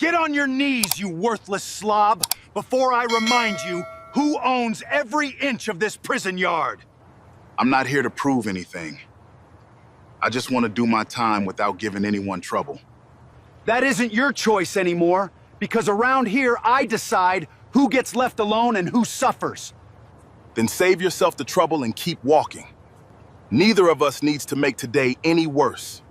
Get on your knees, you worthless slob, before I remind you who owns every inch of this prison yard. I'm not here to prove anything. I just want to do my time without giving anyone trouble. That isn't your choice anymore, because around here I decide who gets left alone and who suffers. Then save yourself the trouble and keep walking. Neither of us needs to make today any worse.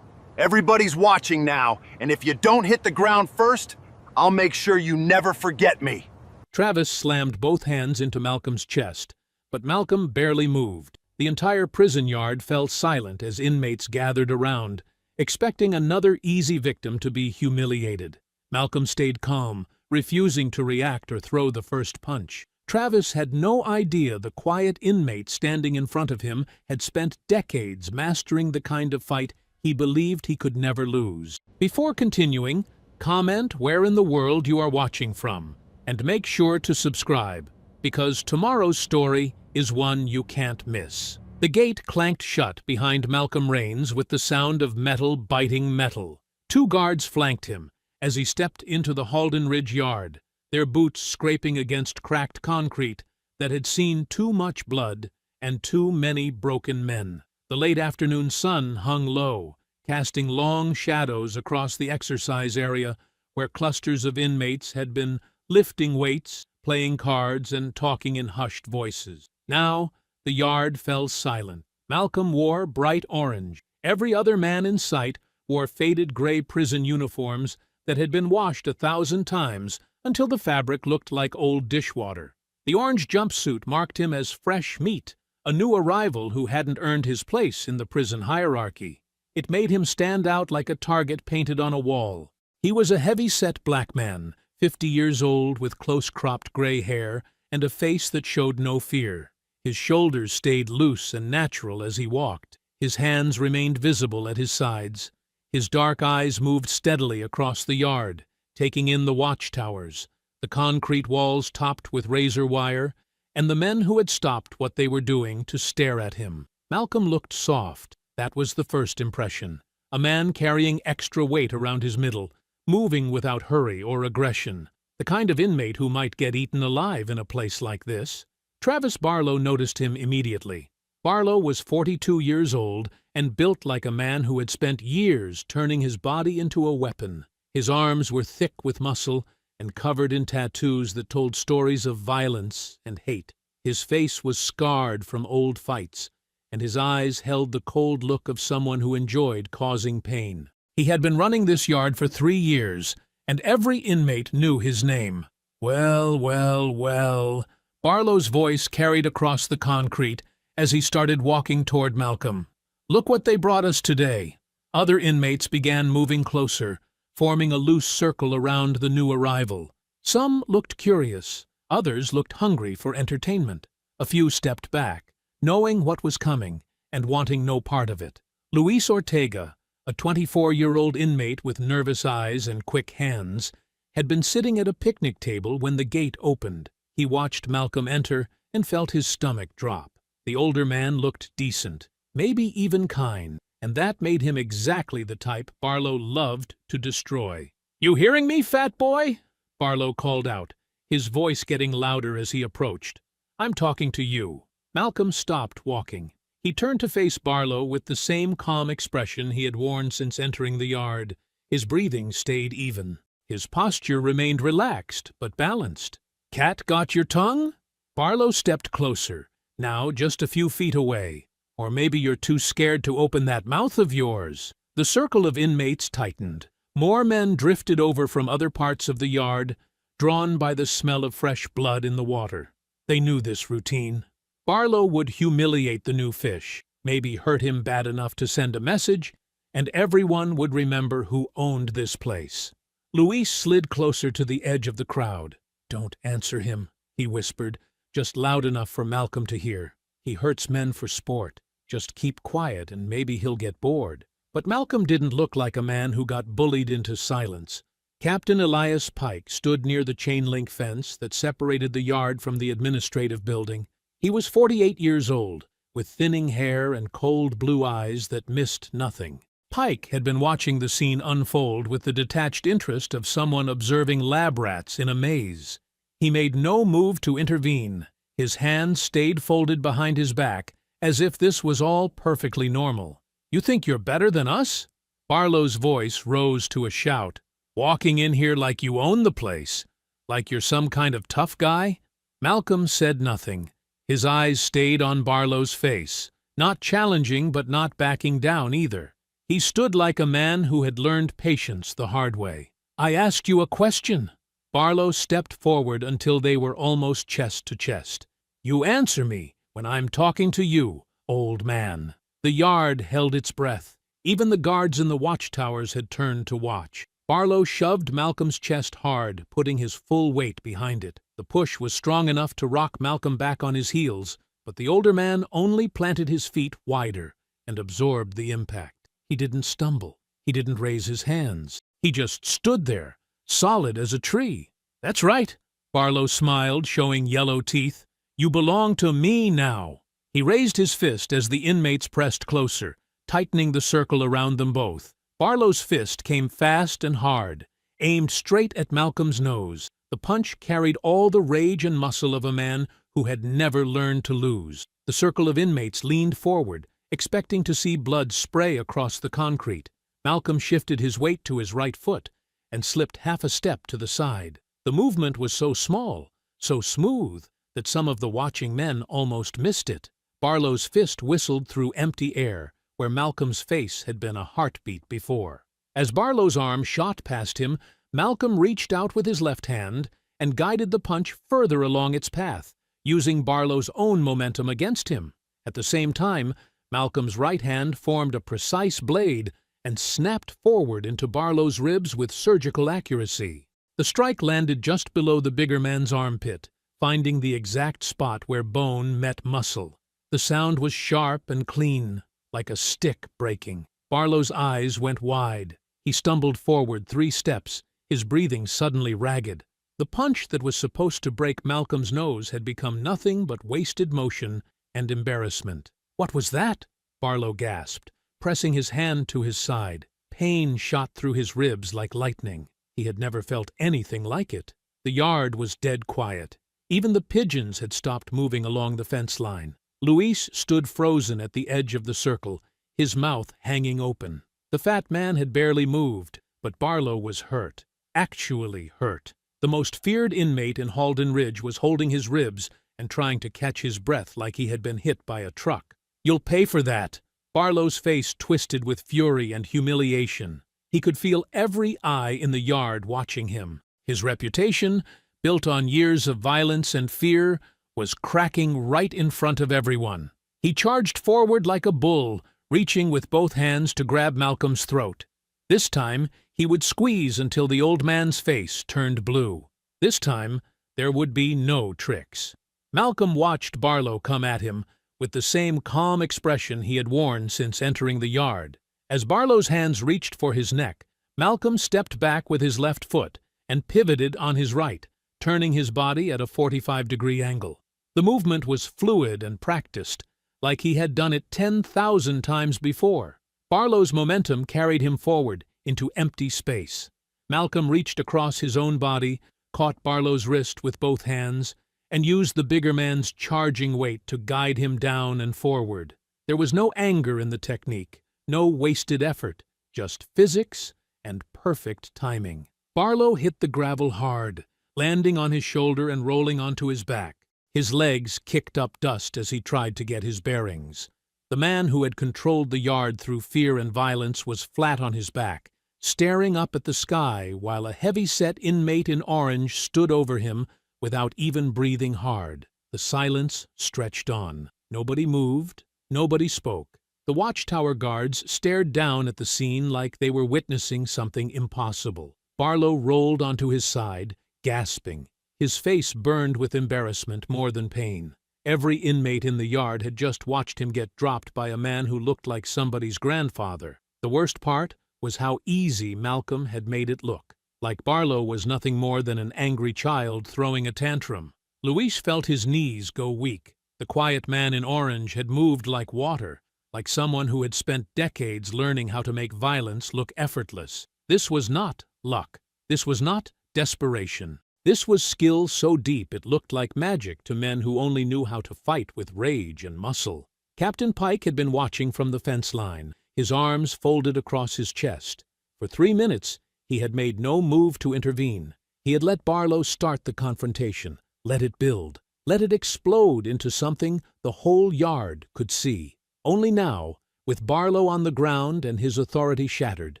Everybody's watching now, and if you don't hit the ground first, I'll make sure you never forget me. Travis slammed both hands into Malcolm's chest, but Malcolm barely moved. The entire prison yard fell silent as inmates gathered around, expecting another easy victim to be humiliated. Malcolm stayed calm, refusing to react or throw the first punch. Travis had no idea the quiet inmate standing in front of him had spent decades mastering the kind of fight he believed he could never lose. Before continuing, comment where in the world you are watching from, and make sure to subscribe, because tomorrow's story is one you can't miss. The gate clanked shut behind Malcolm Rains with the sound of metal biting metal. 2 guards flanked him as he stepped into the Halden Ridge yard, their boots scraping against cracked concrete that had seen too much blood and too many broken men. The late afternoon sun hung low, casting long shadows across the exercise area where clusters of inmates had been lifting weights, playing cards, and talking in hushed voices. Now, the yard fell silent. Malcolm wore bright orange. Every other man in sight wore faded gray prison uniforms that had been washed 1,000 times until the fabric looked like old dishwater. The orange jumpsuit marked him as fresh meat, a new arrival who hadn't earned his place in the prison hierarchy. It made him stand out like a target painted on a wall. He was a heavy-set black man, 50 years old, with close-cropped gray hair and a face that showed no fear. His shoulders stayed loose and natural as he walked. His hands remained visible at his sides. His dark eyes moved steadily across the yard, taking in the watchtowers, the concrete walls topped with razor wire, and the men who had stopped what they were doing to stare at him. Malcolm looked soft. That was the first impression. A man carrying extra weight around his middle, moving without hurry or aggression. The kind of inmate who might get eaten alive in a place like this. Travis Barlow noticed him immediately. Barlow was 42 years old and built like a man who had spent years turning his body into a weapon. His arms were thick with muscle and covered in tattoos that told stories of violence and hate. His face was scarred from old fights, and his eyes held the cold look of someone who enjoyed causing pain. He had been running this yard for 3 years, and every inmate knew his name. Well, well, well. Barlow's voice carried across the concrete as he started walking toward Malcolm. Look what they brought us today. Other inmates began moving closer, forming a loose circle around the new arrival. Some looked curious, others looked hungry for entertainment. A few stepped back, knowing what was coming and wanting no part of it. Luis Ortega, a 24-year-old inmate with nervous eyes and quick hands, had been sitting at a picnic table when the gate opened. He watched Malcolm enter and felt his stomach drop. The older man looked decent, maybe even kind, and that made him exactly the type Barlow loved to destroy. "You hearing me, fat boy?" Barlow called out, his voice getting louder as he approached. "I'm talking to you." Malcolm stopped walking. He turned to face Barlow with the same calm expression he had worn since entering the yard. His breathing stayed even. His posture remained relaxed but balanced. "Cat got your tongue?" Barlow stepped closer, now just a few feet away. "Or maybe you're too scared to open that mouth of yours." The circle of inmates tightened. More men drifted over from other parts of the yard, drawn by the smell of fresh blood in the water. They knew this routine. Barlow would humiliate the new fish, maybe hurt him bad enough to send a message, and everyone would remember who owned this place. Luis slid closer to the edge of the crowd. "Don't answer him," he whispered, just loud enough for Malcolm to hear. "He hurts men for sport. Just keep quiet and maybe he'll get bored." But Malcolm didn't look like a man who got bullied into silence. Captain Elias Pike stood near the chain-link fence that separated the yard from the administrative building. He was 48 years old, with thinning hair and cold blue eyes that missed nothing. Pike had been watching the scene unfold with the detached interest of someone observing lab rats in a maze. He made no move to intervene. His hands stayed folded behind his back, as if this was all perfectly normal. "You think you're better than us?" Barlow's voice rose to a shout. "Walking in here like you own the place? Like you're some kind of tough guy?" Malcolm said nothing. His eyes stayed on Barlow's face, not challenging but not backing down either. He stood like a man who had learned patience the hard way. "I asked you a question." Barlow stepped forward until they were almost chest to chest. "You answer me when I'm talking to you, old man." The yard held its breath. Even the guards in the watchtowers had turned to watch. Barlow shoved Malcolm's chest hard, putting his full weight behind it. The push was strong enough to rock Malcolm back on his heels, but the older man only planted his feet wider and absorbed the impact. He didn't stumble. He didn't raise his hands. He just stood there, solid as a tree. "That's right," Barlow smiled, showing yellow teeth. "You belong to me now." He raised his fist as the inmates pressed closer, tightening the circle around them both. Barlow's fist came fast and hard, aimed straight at Malcolm's nose. The punch carried all the rage and muscle of a man who had never learned to lose. The circle of inmates leaned forward, expecting to see blood spray across the concrete. Malcolm shifted his weight to his right foot and slipped half a step to the side. The movement was so small, so smooth, that some of the watching men almost missed it. Barlow's fist whistled through empty air, where Malcolm's face had been a heartbeat before. As Barlow's arm shot past him, Malcolm reached out with his left hand and guided the punch further along its path, using Barlow's own momentum against him. At the same time, Malcolm's right hand formed a precise blade and snapped forward into Barlow's ribs with surgical accuracy. The strike landed just below the bigger man's armpit, finding the exact spot where bone met muscle. The sound was sharp and clean, like a stick breaking. Barlow's eyes went wide. He stumbled forward 3 steps, his breathing suddenly ragged. The punch that was supposed to break Malcolm's nose had become nothing but wasted motion and embarrassment. "What was that?" Barlow gasped, pressing his hand to his side. Pain shot through his ribs like lightning. He had never felt anything like it. The yard was dead quiet. Even the pigeons had stopped moving along the fence line. Luis stood frozen at the edge of the circle, his mouth hanging open. The fat man had barely moved, but Barlow was hurt. Actually hurt. The most feared inmate in Halden Ridge was holding his ribs and trying to catch his breath like he had been hit by a truck. "You'll pay for that." Barlow's face twisted with fury and humiliation. He could feel every eye in the yard watching him. His reputation, built on years of violence and fear, was cracking right in front of everyone. He charged forward like a bull, reaching with both hands to grab Malcolm's throat. This time, he would squeeze until the old man's face turned blue. This time, there would be no tricks. Malcolm watched Barlow come at him with the same calm expression he had worn since entering the yard. As Barlow's hands reached for his neck, Malcolm stepped back with his left foot and pivoted on his right, turning his body at a 45-degree angle. The movement was fluid and practiced, like he had done it 10,000 times before. Barlow's momentum carried him forward into empty space. Malcolm reached across his own body, caught Barlow's wrist with both hands, and used the bigger man's charging weight to guide him down and forward. There was no anger in the technique, no wasted effort, just physics and perfect timing. Barlow hit the gravel hard, landing on his shoulder and rolling onto his back. His legs kicked up dust as he tried to get his bearings. The man who had controlled the yard through fear and violence was flat on his back, staring up at the sky while a heavy-set inmate in orange stood over him without even breathing hard. The silence stretched on. Nobody moved. Nobody spoke. The watchtower guards stared down at the scene like they were witnessing something impossible. Barlow rolled onto his side, gasping. His face burned with embarrassment more than pain. Every inmate in the yard had just watched him get dropped by a man who looked like somebody's grandfather. The worst part was how easy Malcolm had made it look, like Barlow was nothing more than an angry child throwing a tantrum. Luis felt his knees go weak. The quiet man in orange had moved like water, like someone who had spent decades learning how to make violence look effortless. This was not luck. This was not desperation. This was skill so deep it looked like magic to men who only knew how to fight with rage and muscle. Captain Pike had been watching from the fence line, his arms folded across his chest. For 3 minutes, he had made no move to intervene. He had let Barlow start the confrontation, let it build, let it explode into something the whole yard could see. Only now, with Barlow on the ground and his authority shattered,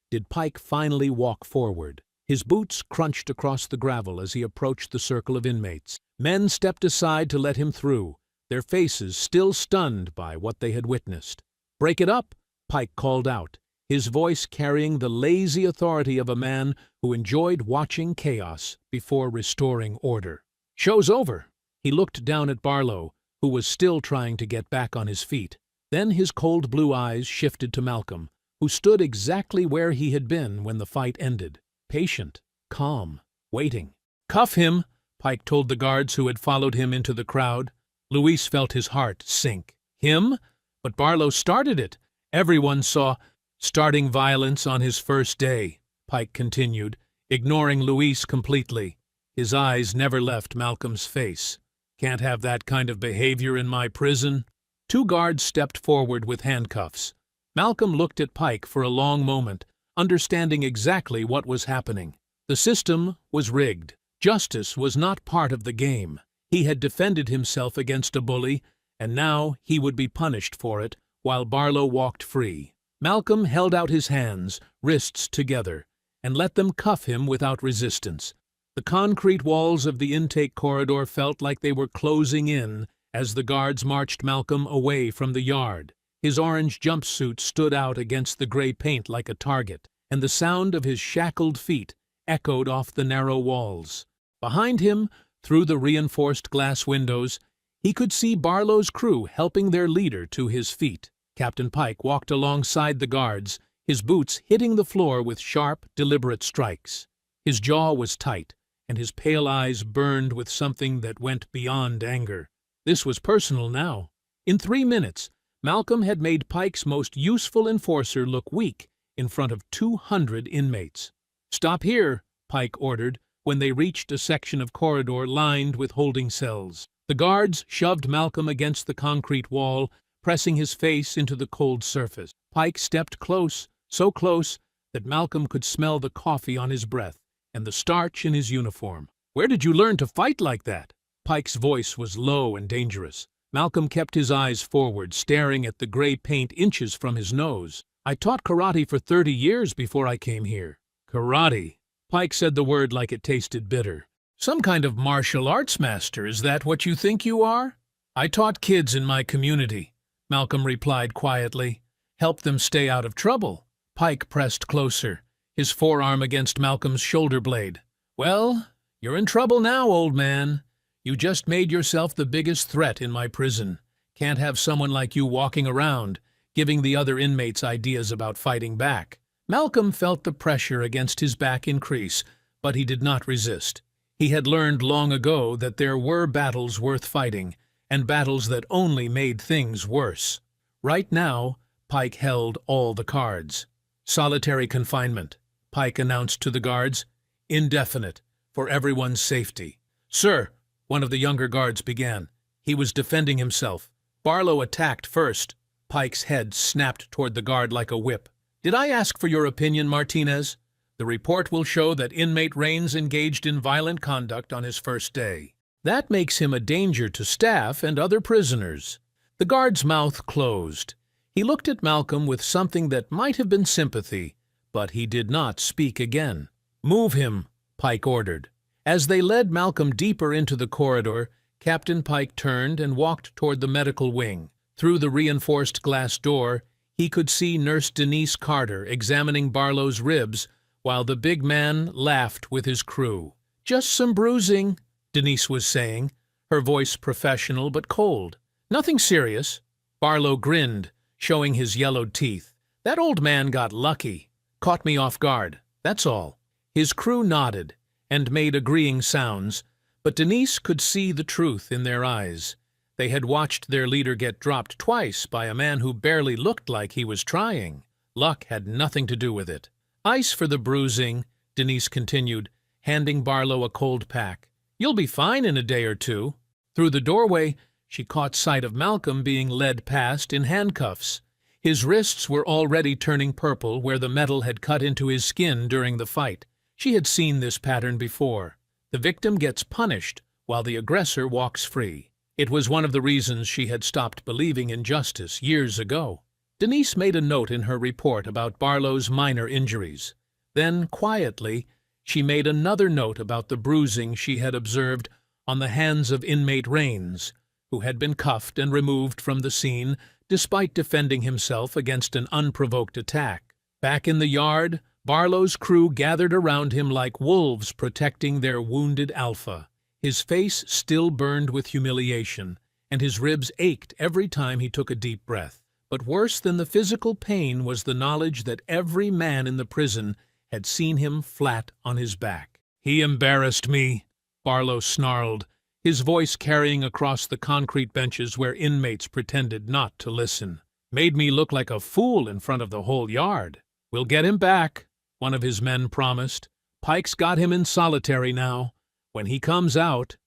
did Pike finally walk forward. His boots crunched across the gravel as he approached the circle of inmates. Men stepped aside to let him through, their faces still stunned by what they had witnessed. "Break it up," Pike called out, his voice carrying the lazy authority of a man who enjoyed watching chaos before restoring order. "Show's over." He looked down at Barlow, who was still trying to get back on his feet. Then his cold blue eyes shifted to Malcolm, who stood exactly where he had been when the fight ended. Patient, calm, waiting. "Cuff him," Pike told the guards who had followed him into the crowd. Luis felt his heart sink. Him? But Barlow started it. Everyone saw starting violence on his first day, Pike continued, ignoring Luis completely. His eyes never left Malcolm's face. "Can't have that kind of behavior in my prison." 2 guards stepped forward with handcuffs. Malcolm looked at Pike for a long moment, understanding exactly what was happening. The system was rigged. Justice was not part of the game. He had defended himself against a bully, and now he would be punished for it, while Barlow walked free. Malcolm held out his hands, wrists together, and let them cuff him without resistance. The concrete walls of the intake corridor felt like they were closing in as the guards marched Malcolm away from the yard. His orange jumpsuit stood out against the gray paint like a target, and the sound of his shackled feet echoed off the narrow walls. Behind him, through the reinforced glass windows, he could see Barlow's crew helping their leader to his feet. Captain Pike walked alongside the guards, his boots hitting the floor with sharp, deliberate strikes. His jaw was tight, and his pale eyes burned with something that went beyond anger. This was personal now. In 3 minutes, Malcolm had made Pike's most useful enforcer look weak in front of 200 inmates. "Stop here," Pike ordered, when they reached a section of corridor lined with holding cells. The guards shoved Malcolm against the concrete wall, pressing his face into the cold surface. Pike stepped close, so close that Malcolm could smell the coffee on his breath and the starch in his uniform. "Where did you learn to fight like that?" Pike's voice was low and dangerous. Malcolm kept his eyes forward, staring at the gray paint inches from his nose. "I taught karate for 30 years before I came here." "Karate?" Pike said the word like it tasted bitter. "Some kind of martial arts master, is that what you think you are?" "I taught kids in my community," Malcolm replied quietly. "Help them stay out of trouble." Pike pressed closer, his forearm against Malcolm's shoulder blade. "Well, you're in trouble now, old man. You just made yourself the biggest threat in my prison. Can't have someone like you walking around, giving the other inmates ideas about fighting back." Malcolm felt the pressure against his back increase, but he did not resist. He had learned long ago that there were battles worth fighting, and battles that only made things worse. Right now, Pike held all the cards. "Solitary confinement," Pike announced to the guards. "Indefinite, for everyone's safety." "Sir," one of the younger guards began. He was defending himself. Barlow attacked first. Pike's head snapped toward the guard like a whip. "Did I ask for your opinion, Martinez? The report will show that inmate Raines engaged in violent conduct on his first day. That makes him a danger to staff and other prisoners." The guard's mouth closed. He looked at Malcolm with something that might have been sympathy, but he did not speak again. "Move him," Pike ordered. As they led Malcolm deeper into the corridor, Captain Pike turned and walked toward the medical wing. Through the reinforced glass door, he could see Nurse Denise Carter examining Barlow's ribs while the big man laughed with his crew. "Just some bruising," Denise was saying, her voice professional but cold. "Nothing serious." Barlow grinned, showing his yellowed teeth. "That old man got lucky. Caught me off guard, that's all." His crew nodded and made agreeing sounds, but Denise could see the truth in their eyes. They had watched their leader get dropped twice by a man who barely looked like he was trying. Luck had nothing to do with it. "Ice for the bruising," Denise continued, handing Barlow a cold pack. "You'll be fine in a day or two." Through the doorway, she caught sight of Malcolm being led past in handcuffs. His wrists were already turning purple where the metal had cut into his skin during the fight. She had seen this pattern before. The victim gets punished while the aggressor walks free. It was one of the reasons she had stopped believing in justice years ago. Denise made a note in her report about Barlow's minor injuries. Then, quietly, she made another note about the bruising she had observed on the hands of inmate Rains, who had been cuffed and removed from the scene despite defending himself against an unprovoked attack. Back in the yard, Barlow's crew gathered around him like wolves protecting their wounded alpha. His face still burned with humiliation, and his ribs ached every time he took a deep breath. But worse than the physical pain was the knowledge that every man in the prison had seen him flat on his back. "He embarrassed me," Barlow snarled, his voice carrying across the concrete benches where inmates pretended not to listen. "Made me look like a fool in front of the whole yard." "We'll get him back," one of his men promised. "Pike's got him in solitary now. When he comes out,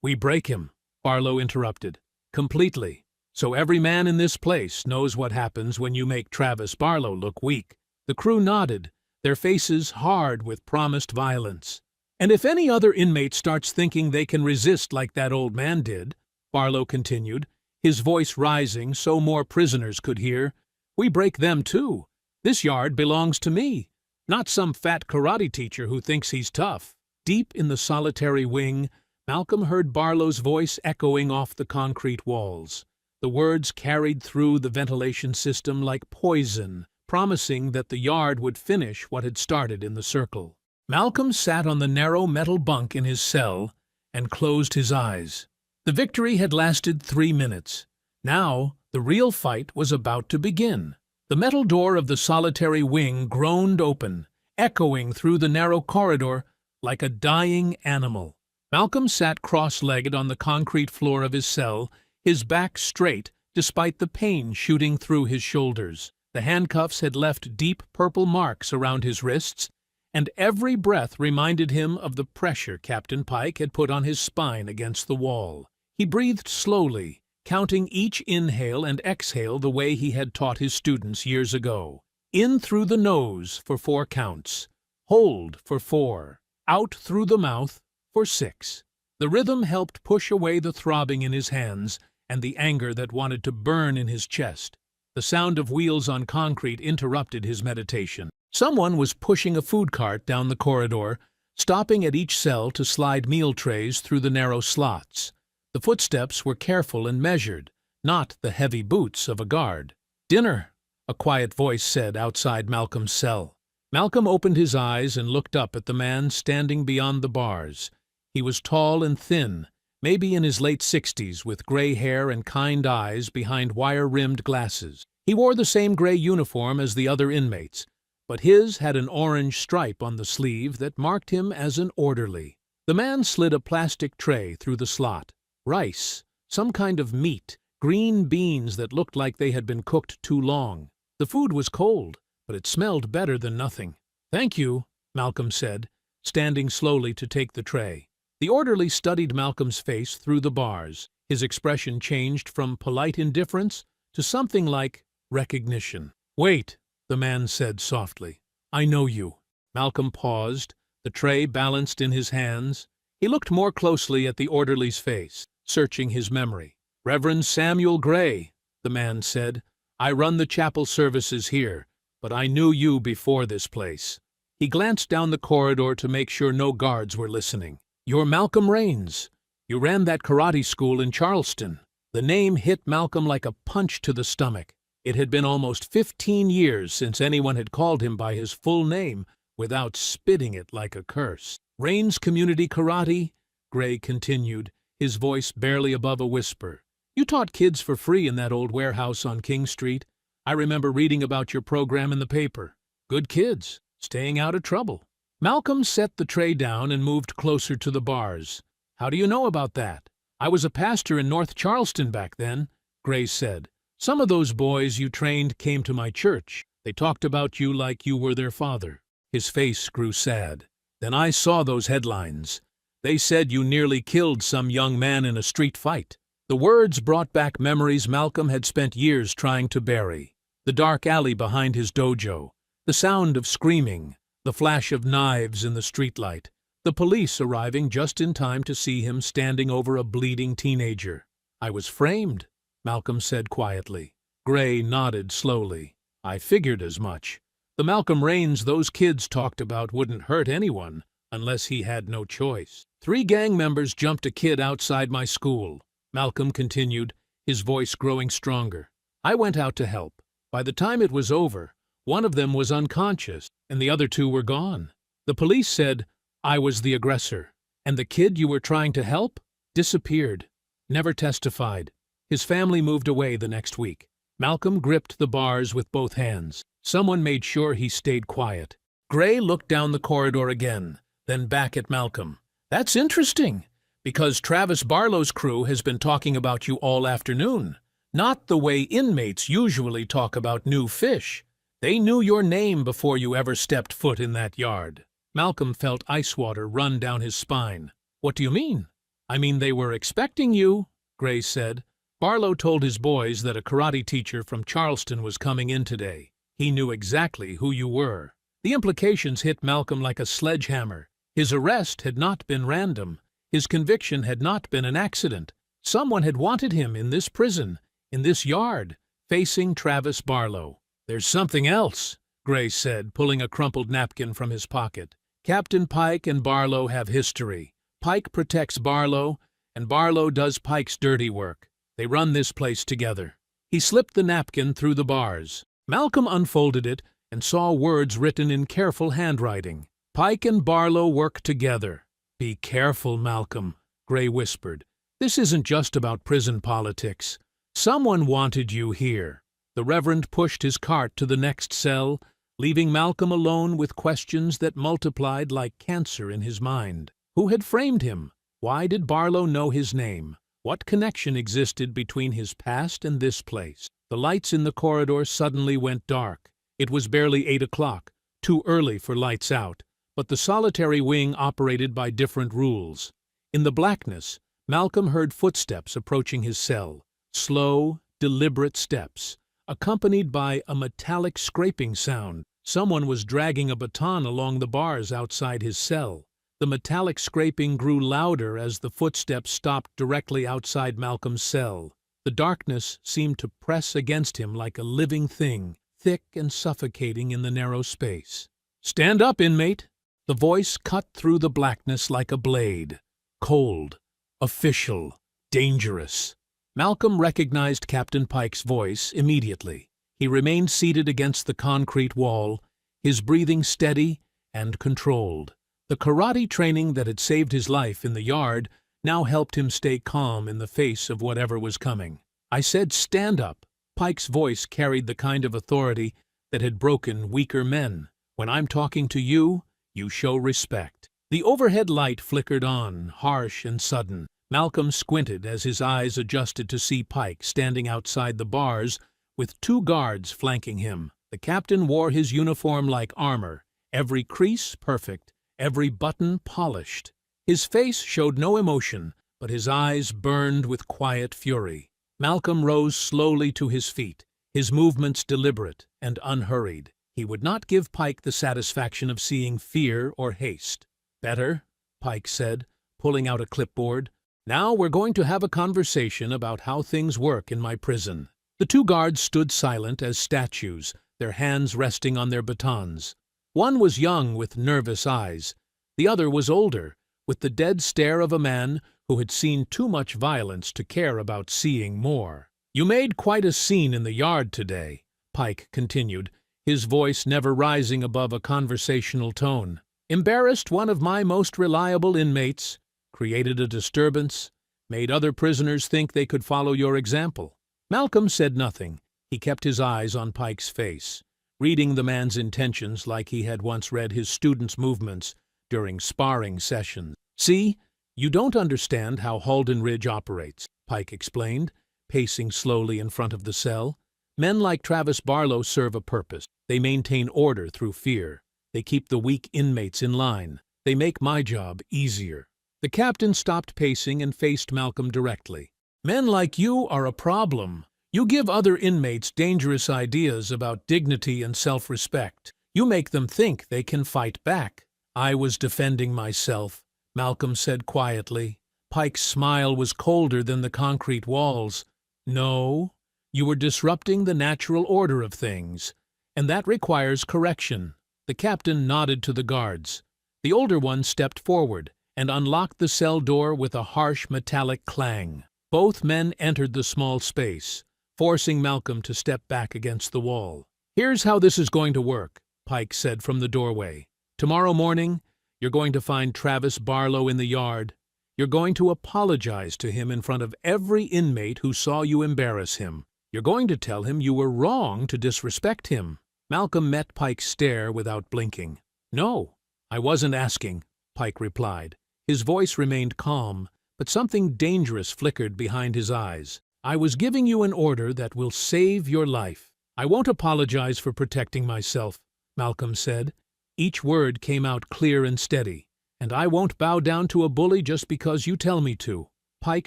we break him," Barlow interrupted. "Completely. So every man in this place knows what happens when you make Travis Barlow look weak." The crew nodded, their faces hard with promised violence. "And if any other inmate starts thinking they can resist like that old man did," Barlow continued, his voice rising so more prisoners could hear, "we break them too. This yard belongs to me, not some fat karate teacher who thinks he's tough." Deep in the solitary wing, Malcolm heard Barlow's voice echoing off the concrete walls. The words carried through the ventilation system like poison, promising that the yard would finish what had started in the circle. Malcolm sat on the narrow metal bunk in his cell and closed his eyes. The victory had lasted 3 minutes. Now, the real fight was about to begin. The metal door of the solitary wing groaned open, echoing through the narrow corridor like a dying animal. Malcolm sat cross-legged on the concrete floor of his cell, his back straight despite the pain shooting through his shoulders. The handcuffs had left deep purple marks around his wrists, and every breath reminded him of the pressure Captain Pike had put on his spine against the wall. He breathed slowly, counting each inhale and exhale the way he had taught his students years ago. In through the nose for 4 counts, hold for 4, out through the mouth for 6. The rhythm helped push away the throbbing in his hands and the anger that wanted to burn in his chest. The sound of wheels on concrete interrupted his meditation. Someone was pushing a food cart down the corridor, stopping at each cell to slide meal trays through the narrow slots. The footsteps were careful and measured, not the heavy boots of a guard. "Dinner," a quiet voice said outside Malcolm's cell. Malcolm opened his eyes and looked up at the man standing beyond the bars. He was tall and thin, maybe in his late 60s, with gray hair and kind eyes behind wire-rimmed glasses. He wore the same gray uniform as the other inmates, but his had an orange stripe on the sleeve that marked him as an orderly. The man slid a plastic tray through the slot. Rice, some kind of meat, green beans that looked like they had been cooked too long. The food was cold, but it smelled better than nothing. "Thank you," Malcolm said, standing slowly to take the tray. The orderly studied Malcolm's face through the bars. His expression changed from polite indifference to something like recognition. "Wait," the man said softly. "I know you." Malcolm paused, the tray balanced in his hands. He looked more closely at the orderly's face, searching his memory. "Reverend Samuel Gray," the man said. "I run the chapel services here, but I knew you before this place." He glanced down the corridor to make sure no guards were listening. "You're Malcolm Rains. You ran that karate school in Charleston." The name hit Malcolm like a punch to the stomach. It had been almost 15 years since anyone had called him by his full name without spitting it like a curse. "Rains Community Karate," Gray continued, his voice barely above a whisper. "You taught kids for free in that old warehouse on King Street. I remember reading about your program in the paper. Good kids, staying out of trouble." Malcolm set the tray down and moved closer to the bars. "How do you know about that?" I was a pastor in North Charleston back then, Gray said. Some of those boys you trained came to my church. They talked about you like you were their father. His face grew sad. Then I saw those headlines. They said you nearly killed some young man in a street fight. The words brought back memories Malcolm had spent years trying to bury. The dark alley behind his dojo, the sound of screaming, the flash of knives in the streetlight, the police arriving just in time to see him standing over a bleeding teenager. I was framed, Malcolm said quietly. Gray nodded slowly. I figured as much. The Malcolm Rains those kids talked about wouldn't hurt anyone unless he had no choice. 3 gang members jumped a kid outside my school, Malcolm continued, his voice growing stronger. I went out to help. By the time it was over, one of them was unconscious, and the other 2 were gone. The police said I was the aggressor, and the kid you were trying to help disappeared, never testified. His family moved away the next week. Malcolm gripped the bars with both hands. Someone made sure he stayed quiet. Gray looked down the corridor again, then back at Malcolm. That's interesting, because Travis Barlow's crew has been talking about you all afternoon. Not the way inmates usually talk about new fish. They knew your name before you ever stepped foot in that yard. Malcolm felt ice water run down his spine. What do you mean? I mean they were expecting you, Gray said. Barlow told his boys that a karate teacher from Charleston was coming in today. He knew exactly who you were. The implications hit Malcolm like a sledgehammer. His arrest had not been random. His conviction had not been an accident. Someone had wanted him in this prison, in this yard, facing Travis Barlow. There's something else, Gray said, pulling a crumpled napkin from his pocket. Captain Pike and Barlow have history. Pike protects Barlow, and Barlow does Pike's dirty work. They run this place together. He slipped the napkin through the bars. Malcolm unfolded it and saw words written in careful handwriting. Pike and Barlow work together. Be careful, Malcolm, Gray whispered. This isn't just about prison politics. Someone wanted you here. The Reverend pushed his cart to the next cell, leaving Malcolm alone with questions that multiplied like cancer in his mind. Who had framed him? Why did Barlow know his name? What connection existed between his past and this place? The lights in the corridor suddenly went dark. It was barely 8 o'clock, too early for lights out, but the solitary wing operated by different rules. In the blackness, Malcolm heard footsteps approaching his cell, slow, deliberate steps, accompanied by a metallic scraping sound. Someone was dragging a baton along the bars outside his cell. The metallic scraping grew louder as the footsteps stopped directly outside Malcolm's cell. The darkness seemed to press against him like a living thing, thick and suffocating in the narrow space. "Stand up, inmate!" The voice cut through the blackness like a blade. Cold, official, dangerous. Malcolm recognized Captain Pike's voice immediately. He remained seated against the concrete wall, his breathing steady and controlled. The karate training that had saved his life in the yard now helped him stay calm in the face of whatever was coming. "I said stand up." Pike's voice carried the kind of authority that had broken weaker men. "When I'm talking to you, you show respect." The overhead light flickered on, harsh and sudden. Malcolm squinted as his eyes adjusted to see Pike standing outside the bars with 2 guards flanking him. The captain wore his uniform like armor, every crease perfect, every button polished. His face showed no emotion, but his eyes burned with quiet fury. Malcolm rose slowly to his feet, his movements deliberate and unhurried. He would not give Pike the satisfaction of seeing fear or haste. "Better," Pike said, pulling out a clipboard. "Now we're going to have a conversation about how things work in my prison." The 2 guards stood silent as statues, their hands resting on their batons. One was young with nervous eyes. The other was older, with the dead stare of a man who had seen too much violence to care about seeing more. "You made quite a scene in the yard today," Pike continued, his voice never rising above a conversational tone. "Embarrassed one of my most reliable inmates, created a disturbance, made other prisoners think they could follow your example." Malcolm said nothing. He kept his eyes on Pike's face, reading the man's intentions like he had once read his students' movements during sparring sessions. "See, You don't understand how Halden Ridge operates, Pike explained, pacing slowly in front of the cell. Men like Travis Barlow serve a purpose. They maintain order through fear. They keep the weak inmates in line. They make my job easier. The captain stopped pacing and faced Malcolm directly. Men like you are a problem. You give other inmates dangerous ideas about dignity and self-respect. You make them think they can fight back. I was defending myself, Malcolm said quietly. Pike's smile was colder than the concrete walls. No, you were disrupting the natural order of things, and that requires correction. The captain nodded to the guards. The older one stepped forward and unlocked the cell door with a harsh metallic clang. Both men entered the small space, forcing Malcolm to step back against the wall. Here's how this is going to work, Pike said from the doorway. Tomorrow morning, you're going to find Travis Barlow in the yard. You're going to apologize to him in front of every inmate who saw you embarrass him. You're going to tell him you were wrong to disrespect him. Malcolm met Pike's stare without blinking. No, I wasn't asking, Pike replied. His voice remained calm, but something dangerous flickered behind his eyes. I was giving you an order that will save your life. I won't apologize for protecting myself, Malcolm said. Each word came out clear and steady. And I won't bow down to a bully just because you tell me to. Pike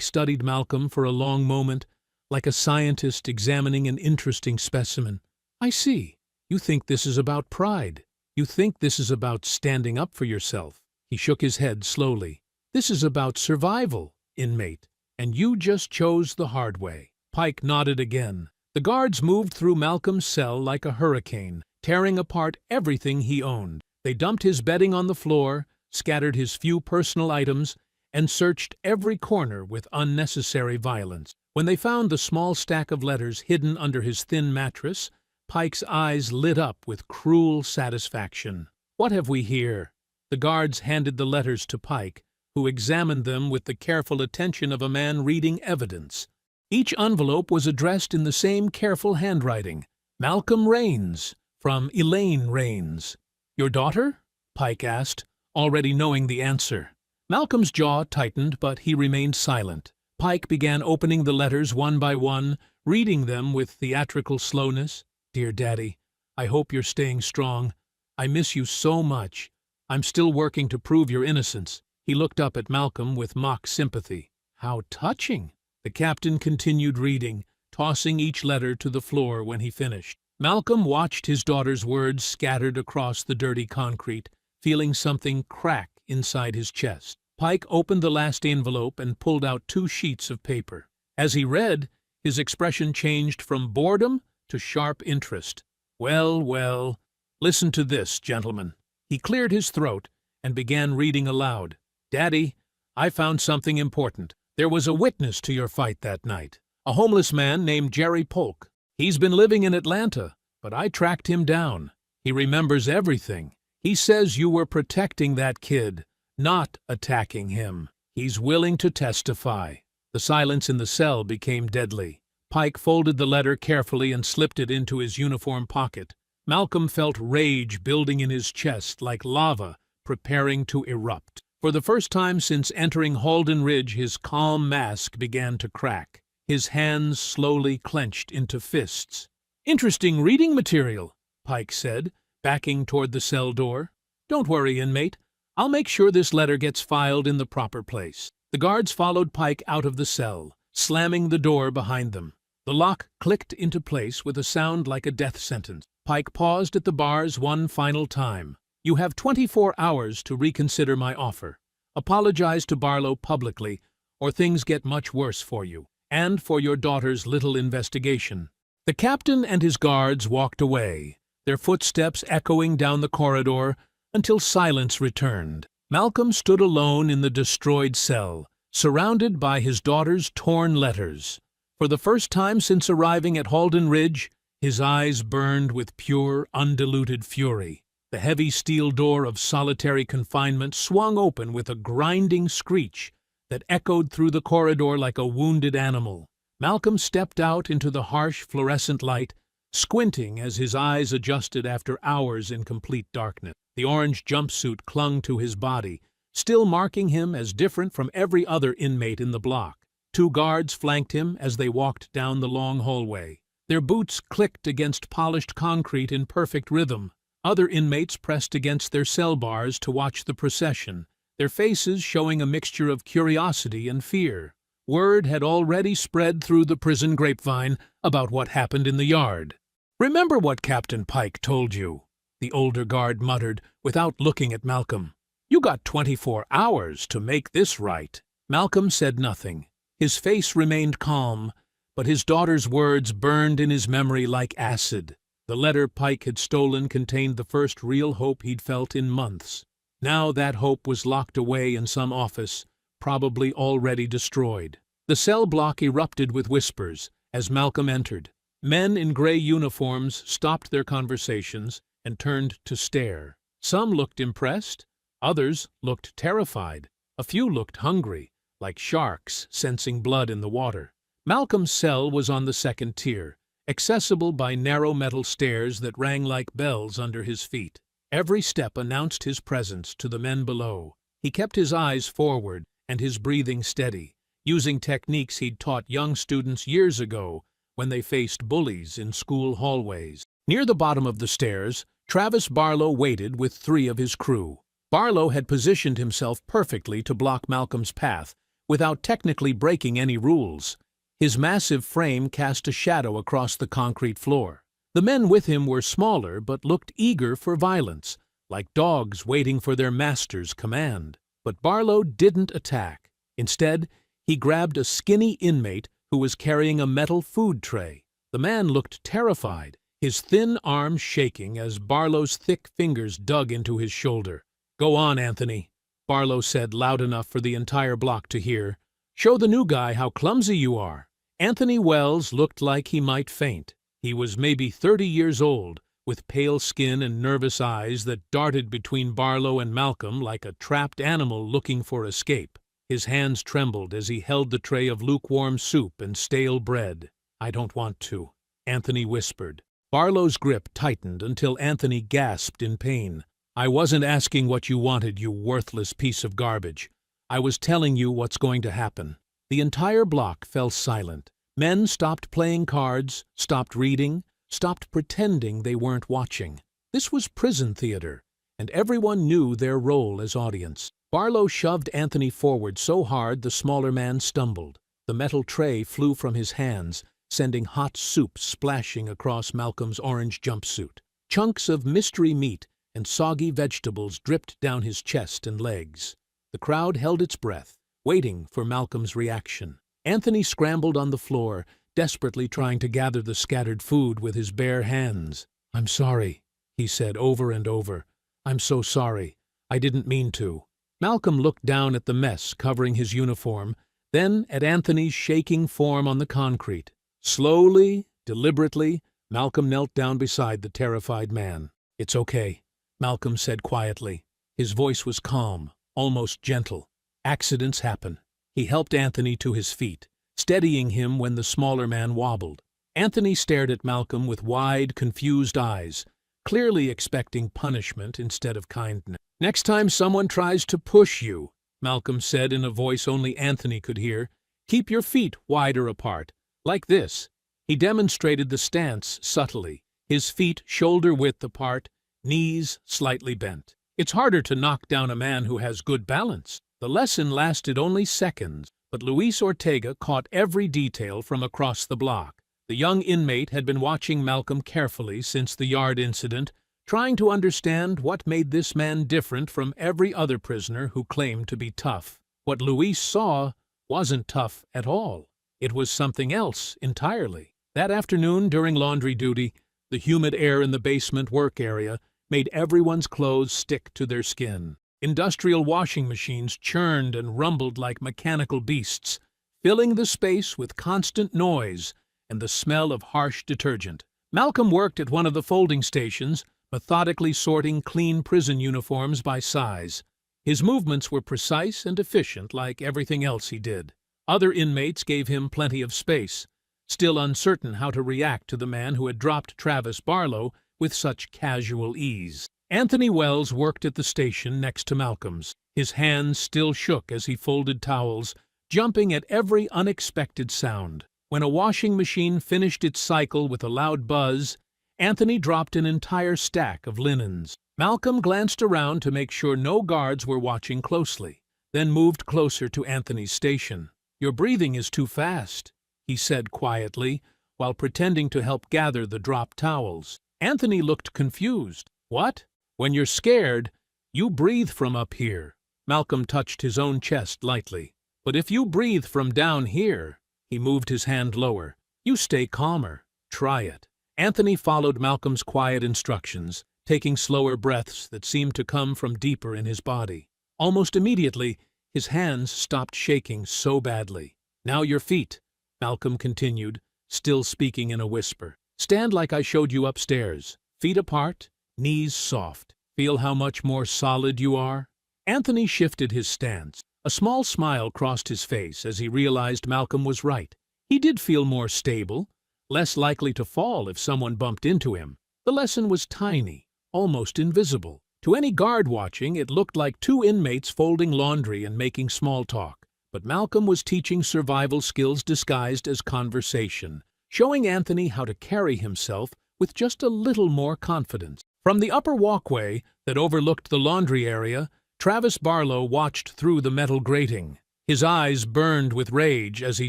studied Malcolm for a long moment, like a scientist examining an interesting specimen. I see. You think this is about pride. You think this is about standing up for yourself. He shook his head slowly. This is about survival, inmate, and you just chose the hard way. Pike nodded again. The guards moved through Malcolm's cell like a hurricane, tearing apart everything he owned. They dumped his bedding on the floor, scattered his few personal items, and searched every corner with unnecessary violence. When they found the small stack of letters hidden under his thin mattress, Pike's eyes lit up with cruel satisfaction. What have we here? The guards handed the letters to Pike, who examined them with the careful attention of a man reading evidence. Each envelope was addressed in the same careful handwriting. Malcolm Raines, from Elaine Raines. Your daughter? Pike asked, already knowing the answer. Malcolm's jaw tightened, but he remained silent. Pike began opening the letters one by one, reading them with theatrical slowness. Dear Daddy, I hope you're staying strong. I miss you so much. I'm still working to prove your innocence. He looked up at Malcolm with mock sympathy. How touching! The captain continued reading, tossing each letter to the floor when he finished. Malcolm watched his daughter's words scattered across the dirty concrete, feeling something crack inside his chest. Pike opened the last envelope and pulled out 2 sheets of paper. As he read, his expression changed from boredom to sharp interest. Well, well, listen to this, gentlemen. He cleared his throat and began reading aloud. Daddy, I found something important. There was a witness to your fight that night, a homeless man named Jerry Polk. He's been living in Atlanta, but I tracked him down. He remembers everything. He says you were protecting that kid, not attacking him. He's willing to testify. The silence in the cell became deadly. Pike folded the letter carefully and slipped it into his uniform pocket. Malcolm felt rage building in his chest like lava preparing to erupt. For the first time since entering Halden Ridge, his calm mask began to crack. His hands slowly clenched into fists. Interesting reading material, Pike said, backing toward the cell door. Don't worry, inmate. I'll make sure this letter gets filed in the proper place. The guards followed Pike out of the cell, slamming the door behind them. The lock clicked into place with a sound like a death sentence. Pike paused at the bars one final time. You have 24 hours to reconsider my offer. Apologize to Barlow publicly, or things get much worse for you, and for your daughter's little investigation. The captain and his guards walked away, their footsteps echoing down the corridor until silence returned. Malcolm stood alone in the destroyed cell, surrounded by his daughter's torn letters. For the first time since arriving at Halden Ridge, his eyes burned with pure, undiluted fury. The heavy steel door of solitary confinement swung open with a grinding screech that echoed through the corridor like a wounded animal. Malcolm stepped out into the harsh fluorescent light, squinting as his eyes adjusted after hours in complete darkness. The orange jumpsuit clung to his body, still marking him as different from every other inmate in the block. 2 guards flanked him as they walked down the long hallway. Their boots clicked against polished concrete in perfect rhythm. Other inmates pressed against their cell bars to watch the procession, their faces showing a mixture of curiosity and fear. Word had already spread through the prison grapevine about what happened in the yard. "Remember what Captain Pike told you," the older guard muttered without looking at Malcolm. "You got 24 hours to make this right." Malcolm said nothing. His face remained calm, but his daughter's words burned in his memory like acid. The letter Pike had stolen contained the first real hope he'd felt in months. Now that hope was locked away in some office, probably already destroyed. The cell block erupted with whispers as Malcolm entered. Men in gray uniforms stopped their conversations and turned to stare. Some looked impressed, others looked terrified. A few looked hungry, like sharks sensing blood in the water. Malcolm's cell was on the second tier, accessible by narrow metal stairs that rang like bells under his feet. Every step announced his presence to the men below. He kept his eyes forward and his breathing steady, using techniques he'd taught young students years ago when they faced bullies in school hallways. Near the bottom of the stairs, Travis Barlow waited with 3 of his crew. Barlow had positioned himself perfectly to block Malcolm's path, without technically breaking any rules. His massive frame cast a shadow across the concrete floor. The men with him were smaller but looked eager for violence, like dogs waiting for their master's command. But Barlow didn't attack. Instead, he grabbed a skinny inmate who was carrying a metal food tray. The man looked terrified, his thin arms shaking as Barlow's thick fingers dug into his shoulder. "Go on, Anthony," Barlow said loud enough for the entire block to hear. "Show the new guy how clumsy you are." Anthony Wells looked like he might faint. He was maybe 30 years old, with pale skin and nervous eyes that darted between Barlow and Malcolm like a trapped animal looking for escape. His hands trembled as he held the tray of lukewarm soup and stale bread. "I don't want to," Anthony whispered. Barlow's grip tightened until Anthony gasped in pain. "I wasn't asking what you wanted, you worthless piece of garbage. I was telling you what's going to happen." The entire block fell silent. Men stopped playing cards, stopped reading, stopped pretending they weren't watching. This was prison theater, and everyone knew their role as audience. Barlow shoved Anthony forward so hard the smaller man stumbled. The metal tray flew from his hands, sending hot soup splashing across Malcolm's orange jumpsuit. Chunks of mystery meat and soggy vegetables dripped down his chest and legs. The crowd held its breath, waiting for Malcolm's reaction. Anthony scrambled on the floor, desperately trying to gather the scattered food with his bare hands. "I'm sorry," he said over and over. "I'm so sorry. I didn't mean to." Malcolm looked down at the mess covering his uniform, then at Anthony's shaking form on the concrete. Slowly, deliberately, Malcolm knelt down beside the terrified man. "It's okay," Malcolm said quietly. His voice was calm, almost gentle. "Accidents happen." He helped Anthony to his feet, steadying him when the smaller man wobbled. Anthony stared at Malcolm with wide, confused eyes, clearly expecting punishment instead of kindness. "Next time someone tries to push you," Malcolm said in a voice only Anthony could hear, "keep your feet wider apart, like this." He demonstrated the stance subtly, his feet shoulder-width apart, knees slightly bent. It's harder to knock down a man who has good balance. The lesson lasted only seconds, but Luis Ortega caught every detail from across the block. The young inmate had been watching Malcolm carefully since the yard incident, trying to understand what made this man different from every other prisoner who claimed to be tough. What Luis saw wasn't tough at all. It was something else entirely. That afternoon during laundry duty, the humid air in the basement work area made everyone's clothes stick to their skin. Industrial washing machines churned and rumbled like mechanical beasts, filling the space with constant noise and the smell of harsh detergent. Malcolm worked at one of the folding stations, methodically sorting clean prison uniforms by size. His movements were precise and efficient like everything else he did. Other inmates gave him plenty of space, still uncertain how to react to the man who had dropped Travis Barlow with such casual ease. Anthony Wells worked at the station next to Malcolm's. His hands still shook as he folded towels, jumping at every unexpected sound. When a washing machine finished its cycle with a loud buzz, Anthony dropped an entire stack of linens. Malcolm glanced around to make sure no guards were watching closely, then moved closer to Anthony's station. "Your breathing is too fast," he said quietly, while pretending to help gather the dropped towels. Anthony looked confused. "What? When you're scared, you breathe from up here." Malcolm touched his own chest lightly. "But if you breathe from down here," he moved his hand lower, "you stay calmer. Try it." Anthony followed Malcolm's quiet instructions, taking slower breaths that seemed to come from deeper in his body. Almost immediately, his hands stopped shaking so badly. "Now your feet," Malcolm continued, still speaking in a whisper. "Stand like I showed you upstairs. Feet apart, knees soft. Feel how much more solid you are?" Anthony shifted his stance. A small smile crossed his face as he realized Malcolm was right. He did feel more stable, less likely to fall if someone bumped into him. The lesson was tiny, almost invisible. To any guard watching, it looked like two inmates folding laundry and making small talk. But Malcolm was teaching survival skills disguised as conversation, showing Anthony how to carry himself with just a little more confidence. From the upper walkway that overlooked the laundry area, Travis Barlow watched through the metal grating. His eyes burned with rage as he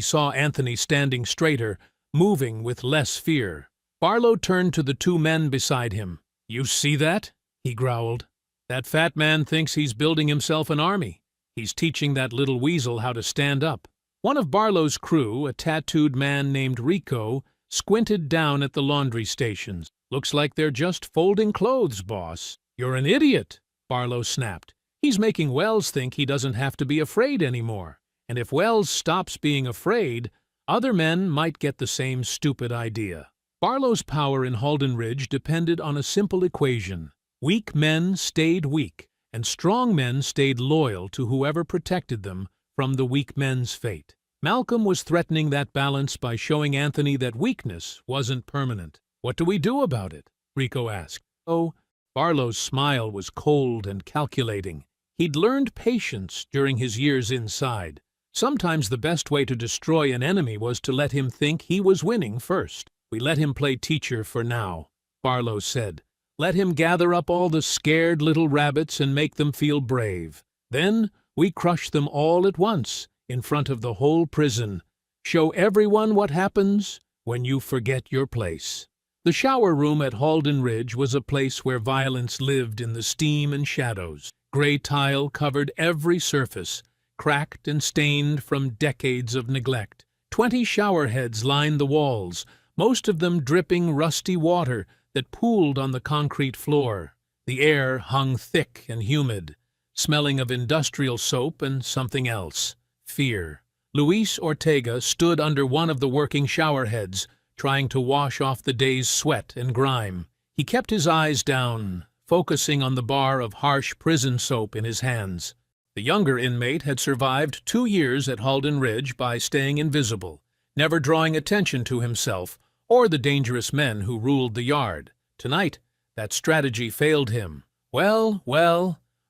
saw Anthony standing straighter, moving with less fear. Barlow turned to the two men beside him. "You see that?" he growled. "That fat man thinks he's building himself an army. He's teaching that little weasel how to stand up." One of Barlow's crew, a tattooed man named Rico, squinted down at the laundry stations. "Looks like they're just folding clothes, boss." "You're an idiot," Barlow snapped. "He's making Wells think he doesn't have to be afraid anymore. And if Wells stops being afraid, other men might get the same stupid idea." Barlow's power in Halden Ridge depended on a simple equation. Weak men stayed weak, and strong men stayed loyal to whoever protected them from the weak men's fate. Malcolm was threatening that balance by showing Anthony that weakness wasn't permanent. "What do we do about it?" Rico asked. "Oh," Barlow's smile was cold and calculating. He'd learned patience during his years inside. Sometimes the best way to destroy an enemy was to let him think he was winning first. "We let him play teacher for now," Barlow said. "Let him gather up all the scared little rabbits and make them feel brave. Then we crush them all at once, in front of the whole prison. Show everyone what happens when you forget your place." The shower room at Halden Ridge was a place where violence lived in the steam and shadows. Gray tile covered every surface, cracked and stained from decades of neglect. 20 shower heads lined the walls, most of them dripping rusty water that pooled on the concrete floor. The air hung thick and humid, smelling of industrial soap and something else: fear. Luis Ortega stood under one of the working shower heads, trying to wash off the day's sweat and grime. He kept his eyes down, focusing on the bar of harsh prison soap in his hands. The younger inmate had survived 2 years at Halden Ridge by staying invisible, never drawing attention to himself or the dangerous men who ruled the yard. Tonight, that strategy failed him. Well,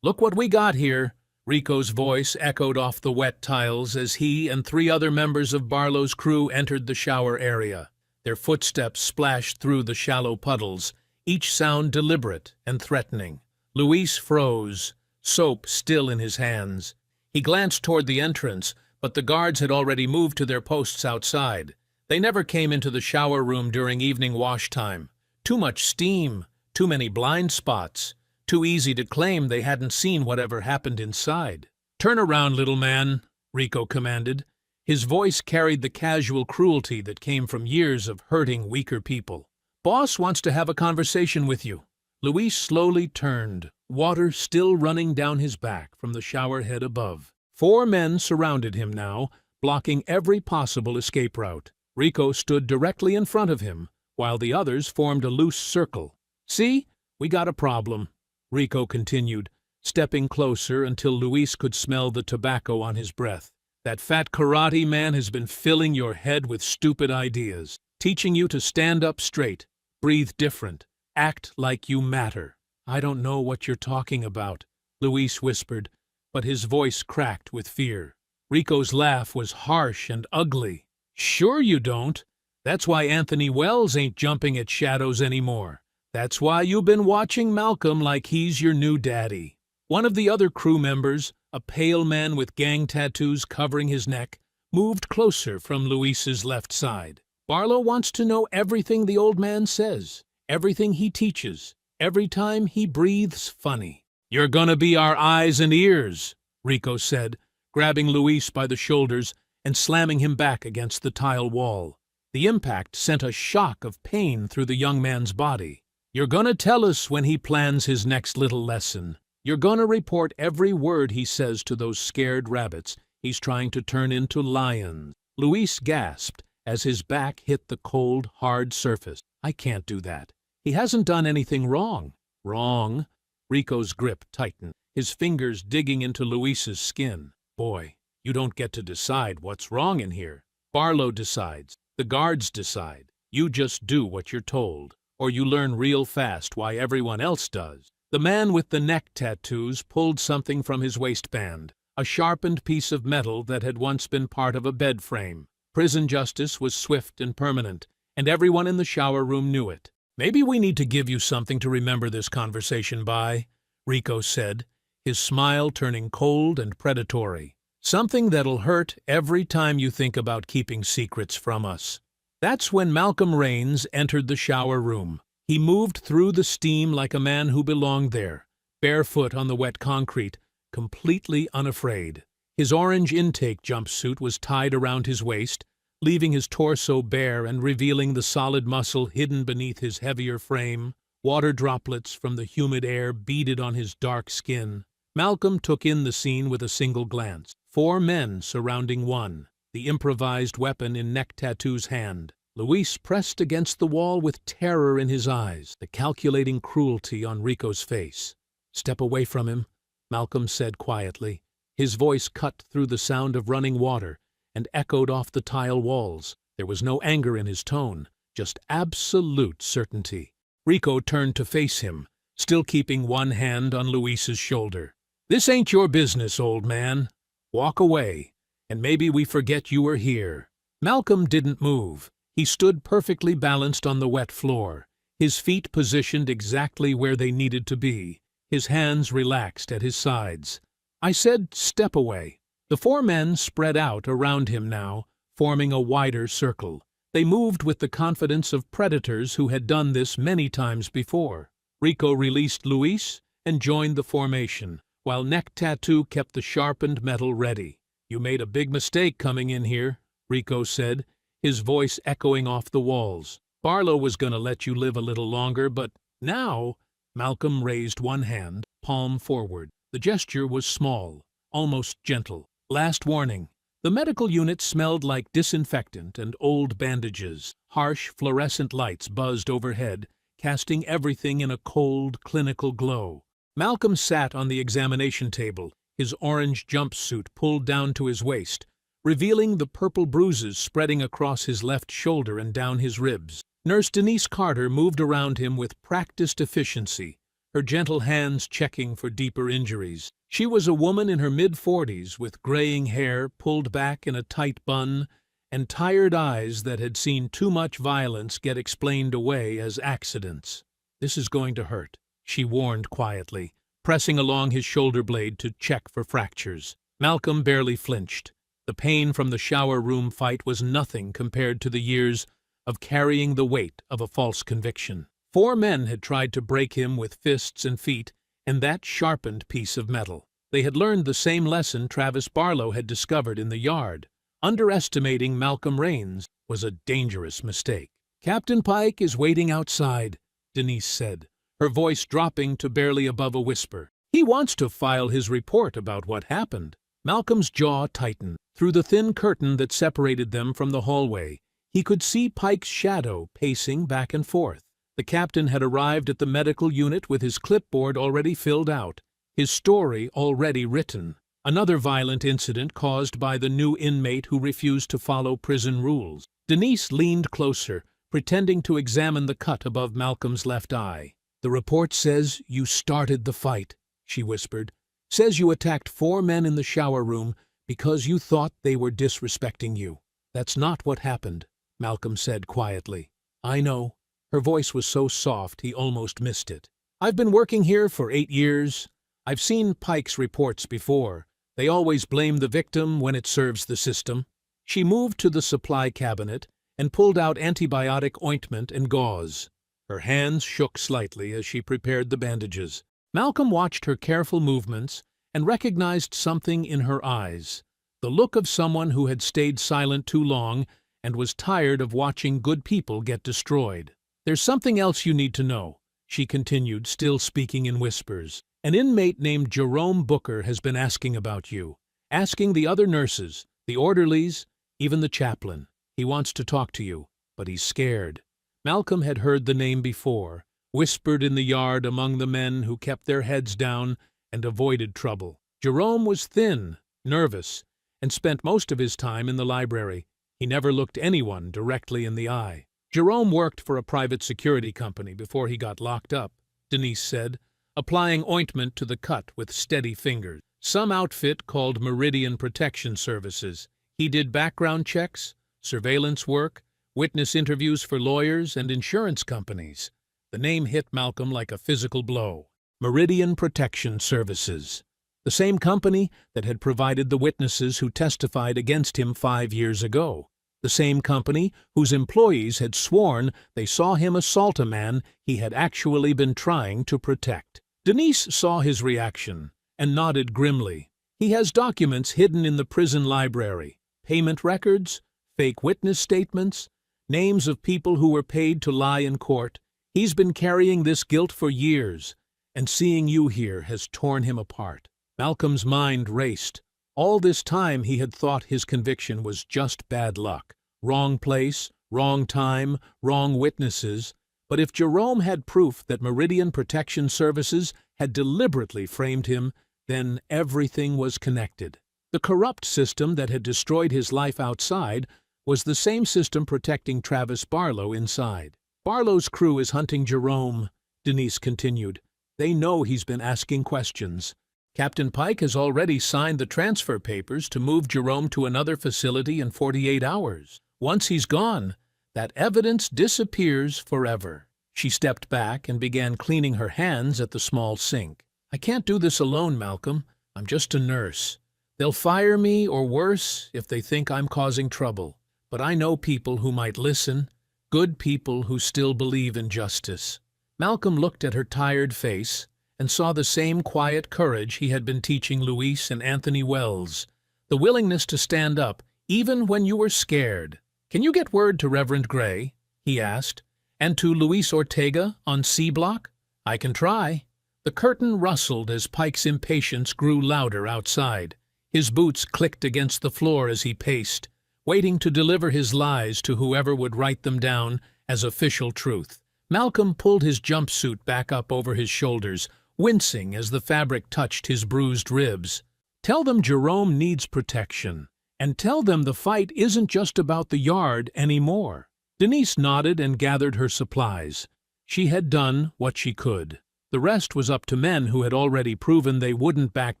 look what we got here." Rico's voice echoed off the wet tiles as he and 3 other members of Barlow's crew entered the shower area. Their footsteps splashed through the shallow puddles, each sound deliberate and threatening. Luis froze, soap still in his hands. He glanced toward the entrance, but the guards had already moved to their posts outside. They never came into the shower room during evening wash time. Too much steam, too many blind spots, too easy to claim they hadn't seen whatever happened inside. "Turn around, little man," Rico commanded. His voice carried the casual cruelty that came from years of hurting weaker people. "Boss wants to have a conversation with you." Luis slowly turned, water still running down his back from the shower head above. 4 men surrounded him now, blocking every possible escape route. Rico stood directly in front of him, while the others formed a loose circle. "See? We got a problem," Rico continued, stepping closer until Luis could smell the tobacco on his breath. "That fat karate man has been filling your head with stupid ideas, teaching you to stand up straight, breathe different, act like you matter. I don't know what you're talking about, Luis whispered, but his voice cracked with fear. Rico's laugh was harsh and ugly. Sure you don't. That's why Anthony Wells ain't jumping at shadows anymore. That's why you've been watching Malcolm like he's your new daddy. One of the other crew members, a pale man with gang tattoos covering his neck, moved closer from Luis's left side. Barlow wants to know everything the old man says, everything he teaches, every time he breathes funny. You're gonna be our eyes and ears, Rico said, grabbing Luis by the shoulders and slamming him back against the tile wall. The impact sent a shock of pain through the young man's body. You're gonna tell us when he plans his next little lesson. You're gonna report every word he says to those scared rabbits he's trying to turn into lions. Luis gasped as his back hit the cold, hard surface. I can't do that. He hasn't done anything wrong. Wrong? Rico's grip tightened, his fingers digging into Luis's skin. Boy, you don't get to decide what's wrong in here. Barlow decides. The guards decide. You just do what you're told, or you learn real fast why everyone else does. The man with the neck tattoos pulled something from his waistband, a sharpened piece of metal that had once been part of a bed frame. Prison justice was swift and permanent, and everyone in the shower room knew it. Maybe we need to give you something to remember this conversation by, Rico said, his smile turning cold and predatory. Something that'll hurt every time you think about keeping secrets from us. That's when Malcolm Rains entered the shower room. He moved through the steam like a man who belonged there, barefoot on the wet concrete, completely unafraid. His orange intake jumpsuit was tied around his waist, leaving his torso bare and revealing the solid muscle hidden beneath his heavier frame. Water droplets from the humid air beaded on his dark skin. Malcolm took in the scene with a single glance. 4 men surrounding one, the improvised weapon in Neck Tattoo's hand. Luis pressed against the wall with terror in his eyes, the calculating cruelty on Rico's face. Step away from him, Malcolm said quietly. His voice cut through the sound of running water and echoed off the tile walls. There was no anger in his tone, just absolute certainty. Rico turned to face him, still keeping one hand on Luis's shoulder. This ain't your business, old man. Walk away, and maybe we forget you were here. Malcolm didn't move. He stood perfectly balanced on the wet floor, his feet positioned exactly where they needed to be, his hands relaxed at his sides. I said, step away. The 4 men spread out around him now, forming a wider circle. They moved with the confidence of predators who had done this many times before. Rico released Luis and joined the formation, while Neck Tattoo kept the sharpened metal ready. You made a big mistake coming in here, Rico said, his voice echoing off the walls. Barlow was going to let you live a little longer, but now... Malcolm raised one hand, palm forward. The gesture was small, almost gentle. Last warning. The medical unit smelled like disinfectant and old bandages. Harsh fluorescent lights buzzed overhead, casting everything in a cold, clinical glow. Malcolm sat on the examination table, his orange jumpsuit pulled down to his waist, revealing the purple bruises spreading across his left shoulder and down his ribs. Nurse Denise Carter moved around him with practiced efficiency, her gentle hands checking for deeper injuries. She was a woman in her mid-40s with graying hair pulled back in a tight bun and tired eyes that had seen too much violence get explained away as accidents. This is going to hurt, she warned quietly, pressing along his shoulder blade to check for fractures. Malcolm barely flinched. The pain from the shower room fight was nothing compared to the years of carrying the weight of a false conviction. 4 men had tried to break him with fists and feet and that sharpened piece of metal. They had learned the same lesson Travis Barlow had discovered in the yard. Underestimating Malcolm Rains was a dangerous mistake. Captain Pike is waiting outside, Denise said, her voice dropping to barely above a whisper. He wants to file his report about what happened. Malcolm's jaw tightened. Through the thin curtain that separated them from the hallway, he could see Pike's shadow pacing back and forth. The captain had arrived at the medical unit with his clipboard already filled out, his story already written. Another violent incident caused by the new inmate who refused to follow prison rules. Denise leaned closer, pretending to examine the cut above Malcolm's left eye. "The report says you started the fight," she whispered. "Says you attacked 4 men in the shower room because you thought they were disrespecting you." "That's not what happened," Malcolm said quietly. "I know." Her voice was so soft he almost missed it. "I've been working here for 8 years. I've seen Pike's reports before. They always blame the victim when it serves the system." She moved to the supply cabinet and pulled out antibiotic ointment and gauze. Her hands shook slightly as she prepared the bandages. Malcolm watched her careful movements and recognized something in her eyes, the look of someone who had stayed silent too long and was tired of watching good people get destroyed. "There's something else you need to know," she continued, still speaking in whispers. "An inmate named Jerome Booker has been asking about you, asking the other nurses, the orderlies, even the chaplain. He wants to talk to you, but he's scared." Malcolm had heard the name before, whispered in the yard among the men who kept their heads down and avoided trouble. Jerome was thin, nervous, and spent most of his time in the library. He never looked anyone directly in the eye. "Jerome worked for a private security company before he got locked up," Denise said, applying ointment to the cut with steady fingers. "Some outfit called Meridian Protection Services. He did background checks, surveillance work, witness interviews for lawyers and insurance companies." The name hit Malcolm like a physical blow. Meridian Protection Services. The same company that had provided the witnesses who testified against him 5 years ago. The same company whose employees had sworn they saw him assault a man he had actually been trying to protect. Denise saw his reaction and nodded grimly. "He has documents hidden in the prison library, payment records, fake witness statements, names of people who were paid to lie in court. He's been carrying this guilt for years, and seeing you here has torn him apart." Malcolm's mind raced. All this time he had thought his conviction was just bad luck. Wrong place, wrong time, wrong witnesses. But if Jerome had proof that Meridian Protection Services had deliberately framed him, then everything was connected. The corrupt system that had destroyed his life outside was the same system protecting Travis Barlow inside. "Barlow's crew is hunting Jerome," Denise continued. "They know he's been asking questions. Captain Pike has already signed the transfer papers to move Jerome to another facility in 48 hours. Once he's gone, that evidence disappears forever." She stepped back and began cleaning her hands at the small sink. "I can't do this alone, Malcolm. I'm just a nurse. They'll fire me, or worse, if they think I'm causing trouble. But I know people who might listen, good people who still believe in justice." Malcolm looked at her tired face and saw the same quiet courage he had been teaching Luis and Anthony Wells, the willingness to stand up even when you were scared. "Can you get word to Reverend Gray?" he asked. "And to Luis Ortega on C Block?" "I can try." The curtain rustled as Pike's impatience grew louder outside. His boots clicked against the floor as he paced, waiting to deliver his lies to whoever would write them down as official truth. Malcolm pulled his jumpsuit back up over his shoulders, wincing as the fabric touched his bruised ribs. "Tell them Jerome needs protection, and tell them the fight isn't just about the yard anymore." Denise nodded and gathered her supplies. She had done what she could. The rest was up to men who had already proven they wouldn't back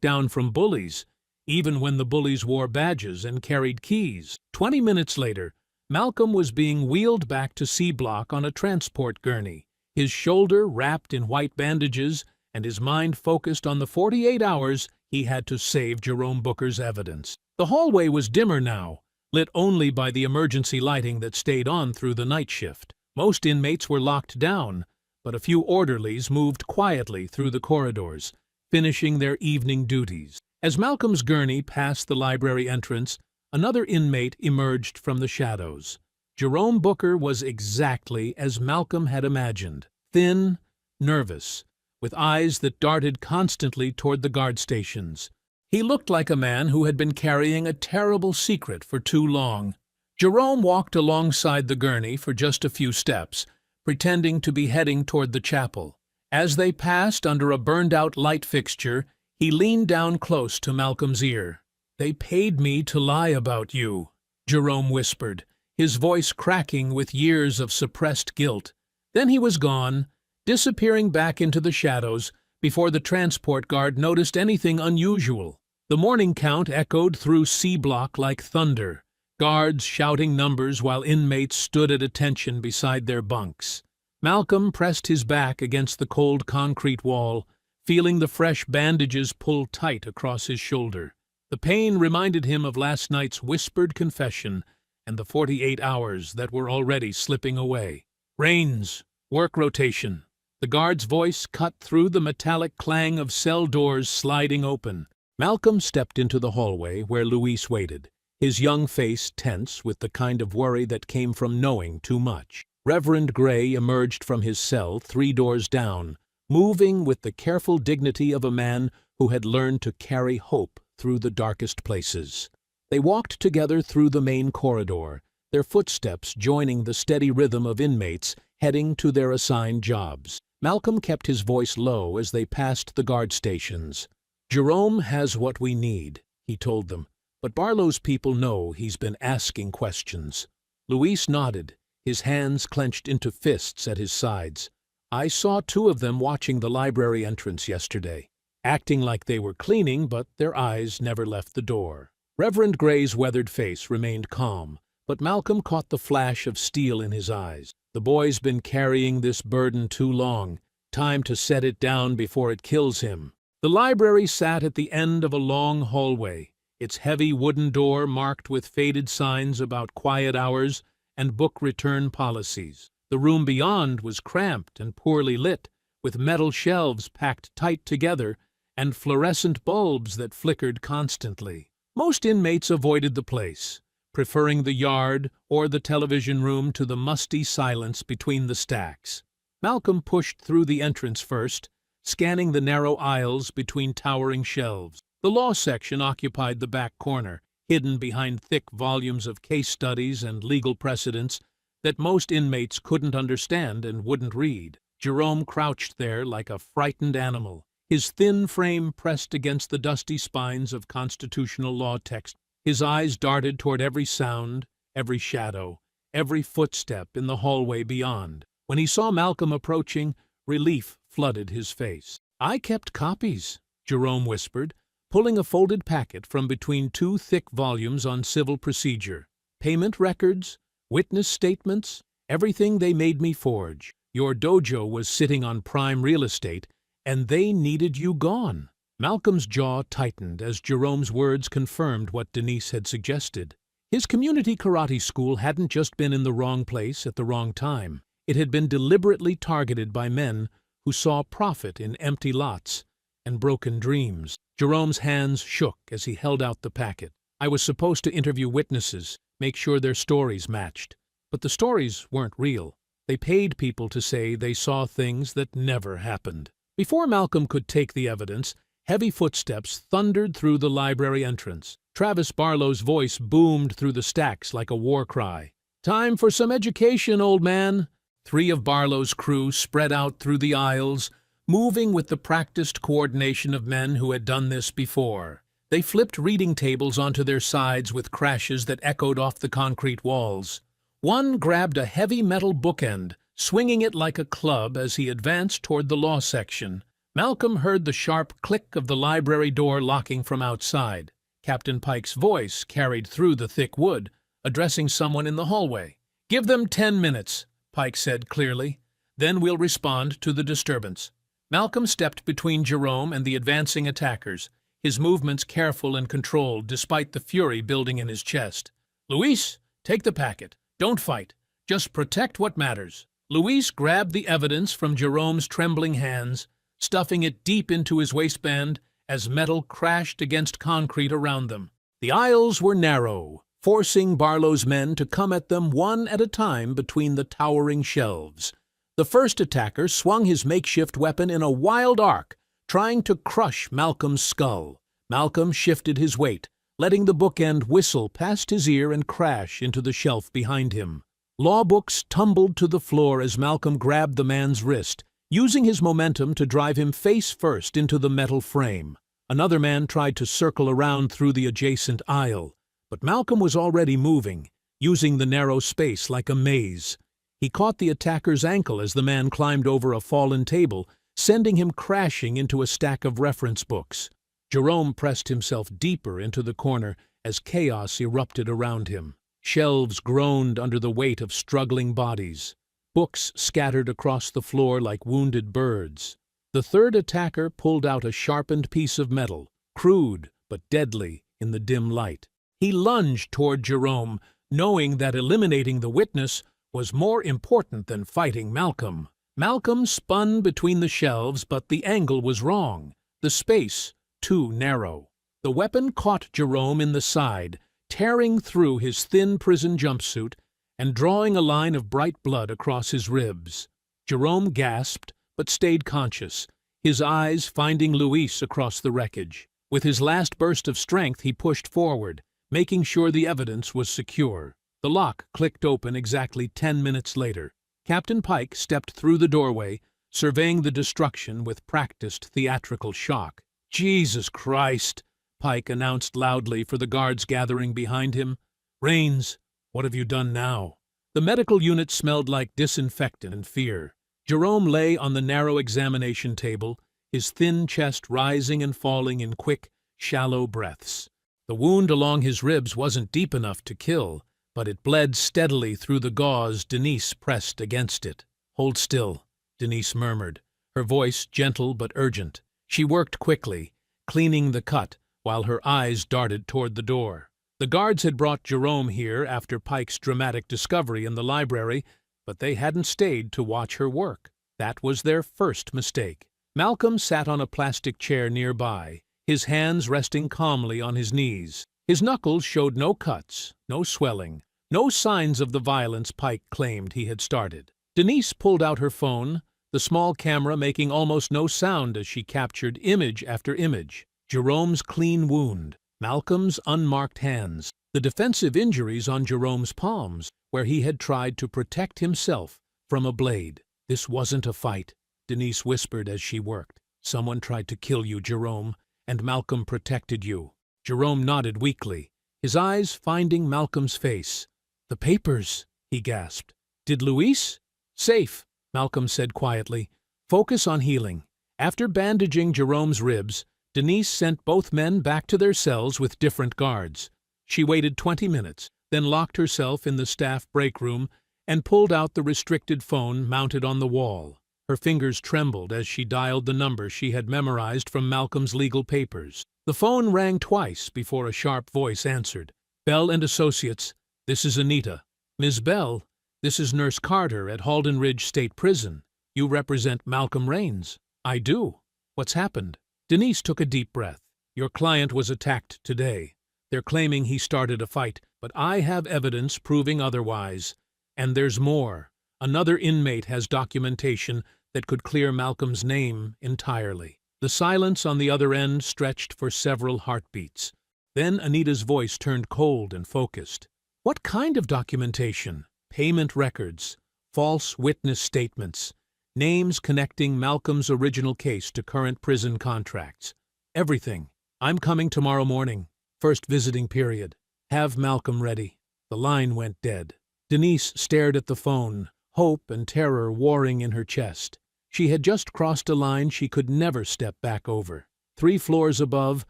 down from bullies, even when the bullies wore badges and carried keys. 20 minutes later, Malcolm was being wheeled back to C Block on a transport gurney, his shoulder wrapped in white bandages and his mind focused on the 48 hours he had to save Jerome Booker's evidence. The hallway was dimmer now, lit only by the emergency lighting that stayed on through the night shift. Most inmates were locked down, but a few orderlies moved quietly through the corridors, finishing their evening duties. As Malcolm's gurney passed the library entrance, another inmate emerged from the shadows. Jerome Booker was exactly as Malcolm had imagined, thin, nervous, with eyes that darted constantly toward the guard stations. He looked like a man who had been carrying a terrible secret for too long. Jerome walked alongside the gurney for just a few steps, pretending to be heading toward the chapel. As they passed under a burned-out light fixture, he leaned down close to Malcolm's ear. "They paid me to lie about you," Jerome whispered, his voice cracking with years of suppressed guilt. Then he was gone, disappearing back into the shadows before the transport guard noticed anything unusual. The morning count echoed through C-block like thunder, guards shouting numbers while inmates stood at attention beside their bunks. Malcolm pressed his back against the cold concrete wall, feeling the fresh bandages pull tight across his shoulder. The pain reminded him of last night's whispered confession and the 48 hours that were already slipping away. Rains, work rotation. The guard's voice cut through the metallic clang of cell doors sliding open. Malcolm stepped into the hallway where Luis waited, his young face tense with the kind of worry that came from knowing too much. Reverend Gray emerged from his cell 3 doors down, moving with the careful dignity of a man who had learned to carry hope through the darkest places. They walked together through the main corridor, their footsteps joining the steady rhythm of inmates heading to their assigned jobs. Malcolm kept his voice low as they passed the guard stations. "Jerome has what we need," he told them, "but Barlow's people know he's been asking questions." Luis nodded, his hands clenched into fists at his sides. "I saw 2 of them watching the library entrance yesterday, acting like they were cleaning, but their eyes never left the door." Reverend Gray's weathered face remained calm, but Malcolm caught the flash of steel in his eyes. The boy's been carrying this burden too long. Time to set it down before it kills him. The library sat at the end of a long hallway, its heavy wooden door marked with faded signs about quiet hours and book return policies. The room beyond was cramped and poorly lit, with metal shelves packed tight together and fluorescent bulbs that flickered constantly. Most inmates avoided the place, preferring the yard or the television room to the musty silence between the stacks. Malcolm pushed through the entrance first, scanning the narrow aisles between towering shelves. The law section occupied the back corner, hidden behind thick volumes of case studies and legal precedents that most inmates couldn't understand and wouldn't read. Jerome crouched there like a frightened animal, his thin frame pressed against the dusty spines of constitutional law text. His eyes darted toward every sound, every shadow, every footstep in the hallway beyond. When he saw Malcolm approaching, relief flooded his face. "I kept copies," Jerome whispered, pulling a folded packet from between 2 thick volumes on civil procedure. "Payment records, witness statements, everything they made me forge. Your dojo was sitting on prime real estate, and they needed you gone." Malcolm's jaw tightened as Jerome's words confirmed what Denise had suggested. His community karate school hadn't just been in the wrong place at the wrong time. It had been deliberately targeted by men who saw profit in empty lots and broken dreams. Jerome's hands shook as he held out the packet. "I was supposed to interview witnesses, make sure their stories matched. But the stories weren't real. They paid people to say they saw things that never happened." Before Malcolm could take the evidence, heavy footsteps thundered through the library entrance. Travis Barlow's voice boomed through the stacks like a war cry. "Time for some education, old man." 3 of Barlow's crew spread out through the aisles, moving with the practiced coordination of men who had done this before. They flipped reading tables onto their sides with crashes that echoed off the concrete walls. One grabbed a heavy metal bookend, swinging it like a club as he advanced toward the law section. Malcolm heard the sharp click of the library door locking from outside. Captain Pike's voice carried through the thick wood, addressing someone in the hallway. "Give them 10 minutes, Pike said clearly. "Then we'll respond to the disturbance." Malcolm stepped between Jerome and the advancing attackers, his movements careful and controlled despite the fury building in his chest. "Luis, take the packet. Don't fight. Just protect what matters." Luis grabbed the evidence from Jerome's trembling hands, stuffing it deep into his waistband as metal crashed against concrete around them. The aisles were narrow, forcing Barlow's men to come at them one at a time between the towering shelves. The first attacker swung his makeshift weapon in a wild arc, trying to crush Malcolm's skull. Malcolm shifted his weight, letting the bookend whistle past his ear and crash into the shelf behind him. Law books tumbled to the floor as Malcolm grabbed the man's wrist, using his momentum to drive him face first into the metal frame. Another man tried to circle around through the adjacent aisle, but Malcolm was already moving, using the narrow space like a maze. He caught the attacker's ankle as the man climbed over a fallen table, sending him crashing into a stack of reference books. Jerome pressed himself deeper into the corner as chaos erupted around him. Shelves groaned under the weight of struggling bodies. Books scattered across the floor like wounded birds. The third attacker pulled out a sharpened piece of metal, crude but deadly in the dim light. He lunged toward Jerome, knowing that eliminating the witness was more important than fighting Malcolm. Malcolm spun between the shelves, but the angle was wrong, the space too narrow. The weapon caught Jerome in the side, tearing through his thin prison jumpsuit and drawing a line of bright blood across his ribs. Jerome gasped, but stayed conscious, his eyes finding Luis across the wreckage. With his last burst of strength, he pushed forward, making sure the evidence was secure. The lock clicked open exactly 10 minutes later. Captain Pike stepped through the doorway, surveying the destruction with practiced theatrical shock. "Jesus Christ!" Pike announced loudly for the guards gathering behind him. "Rains, what have you done now?" The medical unit smelled like disinfectant and fear. Jerome lay on the narrow examination table, his thin chest rising and falling in quick, shallow breaths. The wound along his ribs wasn't deep enough to kill, but it bled steadily through the gauze Denise pressed against it. "Hold still," Denise murmured, her voice gentle but urgent. She worked quickly, cleaning the cut, while her eyes darted toward the door. The guards had brought Jerome here after Pike's dramatic discovery in the library, but they hadn't stayed to watch her work. That was their first mistake. Malcolm sat on a plastic chair nearby, his hands resting calmly on his knees. His knuckles showed no cuts, no swelling, no signs of the violence Pike claimed he had started. Denise pulled out her phone, the small camera making almost no sound as she captured image after image. Jerome's clean wound, Malcolm's unmarked hands, the defensive injuries on Jerome's palms, where he had tried to protect himself from a blade. "This wasn't a fight," Denise whispered as she worked. "Someone tried to kill you, Jerome, and Malcolm protected you." Jerome nodded weakly, his eyes finding Malcolm's face. "The papers," he gasped. "Did Luis?" "Safe," Malcolm said quietly. "Focus on healing." After bandaging Jerome's ribs, Denise sent both men back to their cells with different guards. She waited 20 minutes, then locked herself in the staff break room and pulled out the restricted phone mounted on the wall. Her fingers trembled as she dialed the number she had memorized from Malcolm's legal papers. The phone rang twice before a sharp voice answered. "Bell and Associates, this is Anita." "Ms. Bell, this is Nurse Carter at Halden Ridge State Prison. You represent Malcolm Raines." "I do. What's happened?" Denise took a deep breath. "Your client was attacked today. They're claiming he started a fight, but I have evidence proving otherwise. And there's more. Another inmate has documentation that could clear Malcolm's name entirely." The silence on the other end stretched for several heartbeats. Then Anita's voice turned cold and focused. "What kind of documentation?" "Payment records, false witness statements, names connecting Malcolm's original case to current prison contracts. Everything. I'm coming tomorrow morning. First visiting period. Have Malcolm ready." The line went dead. Denise stared at the phone, hope and terror warring in her chest. She had just crossed a line she could never step back over. 3 floors above,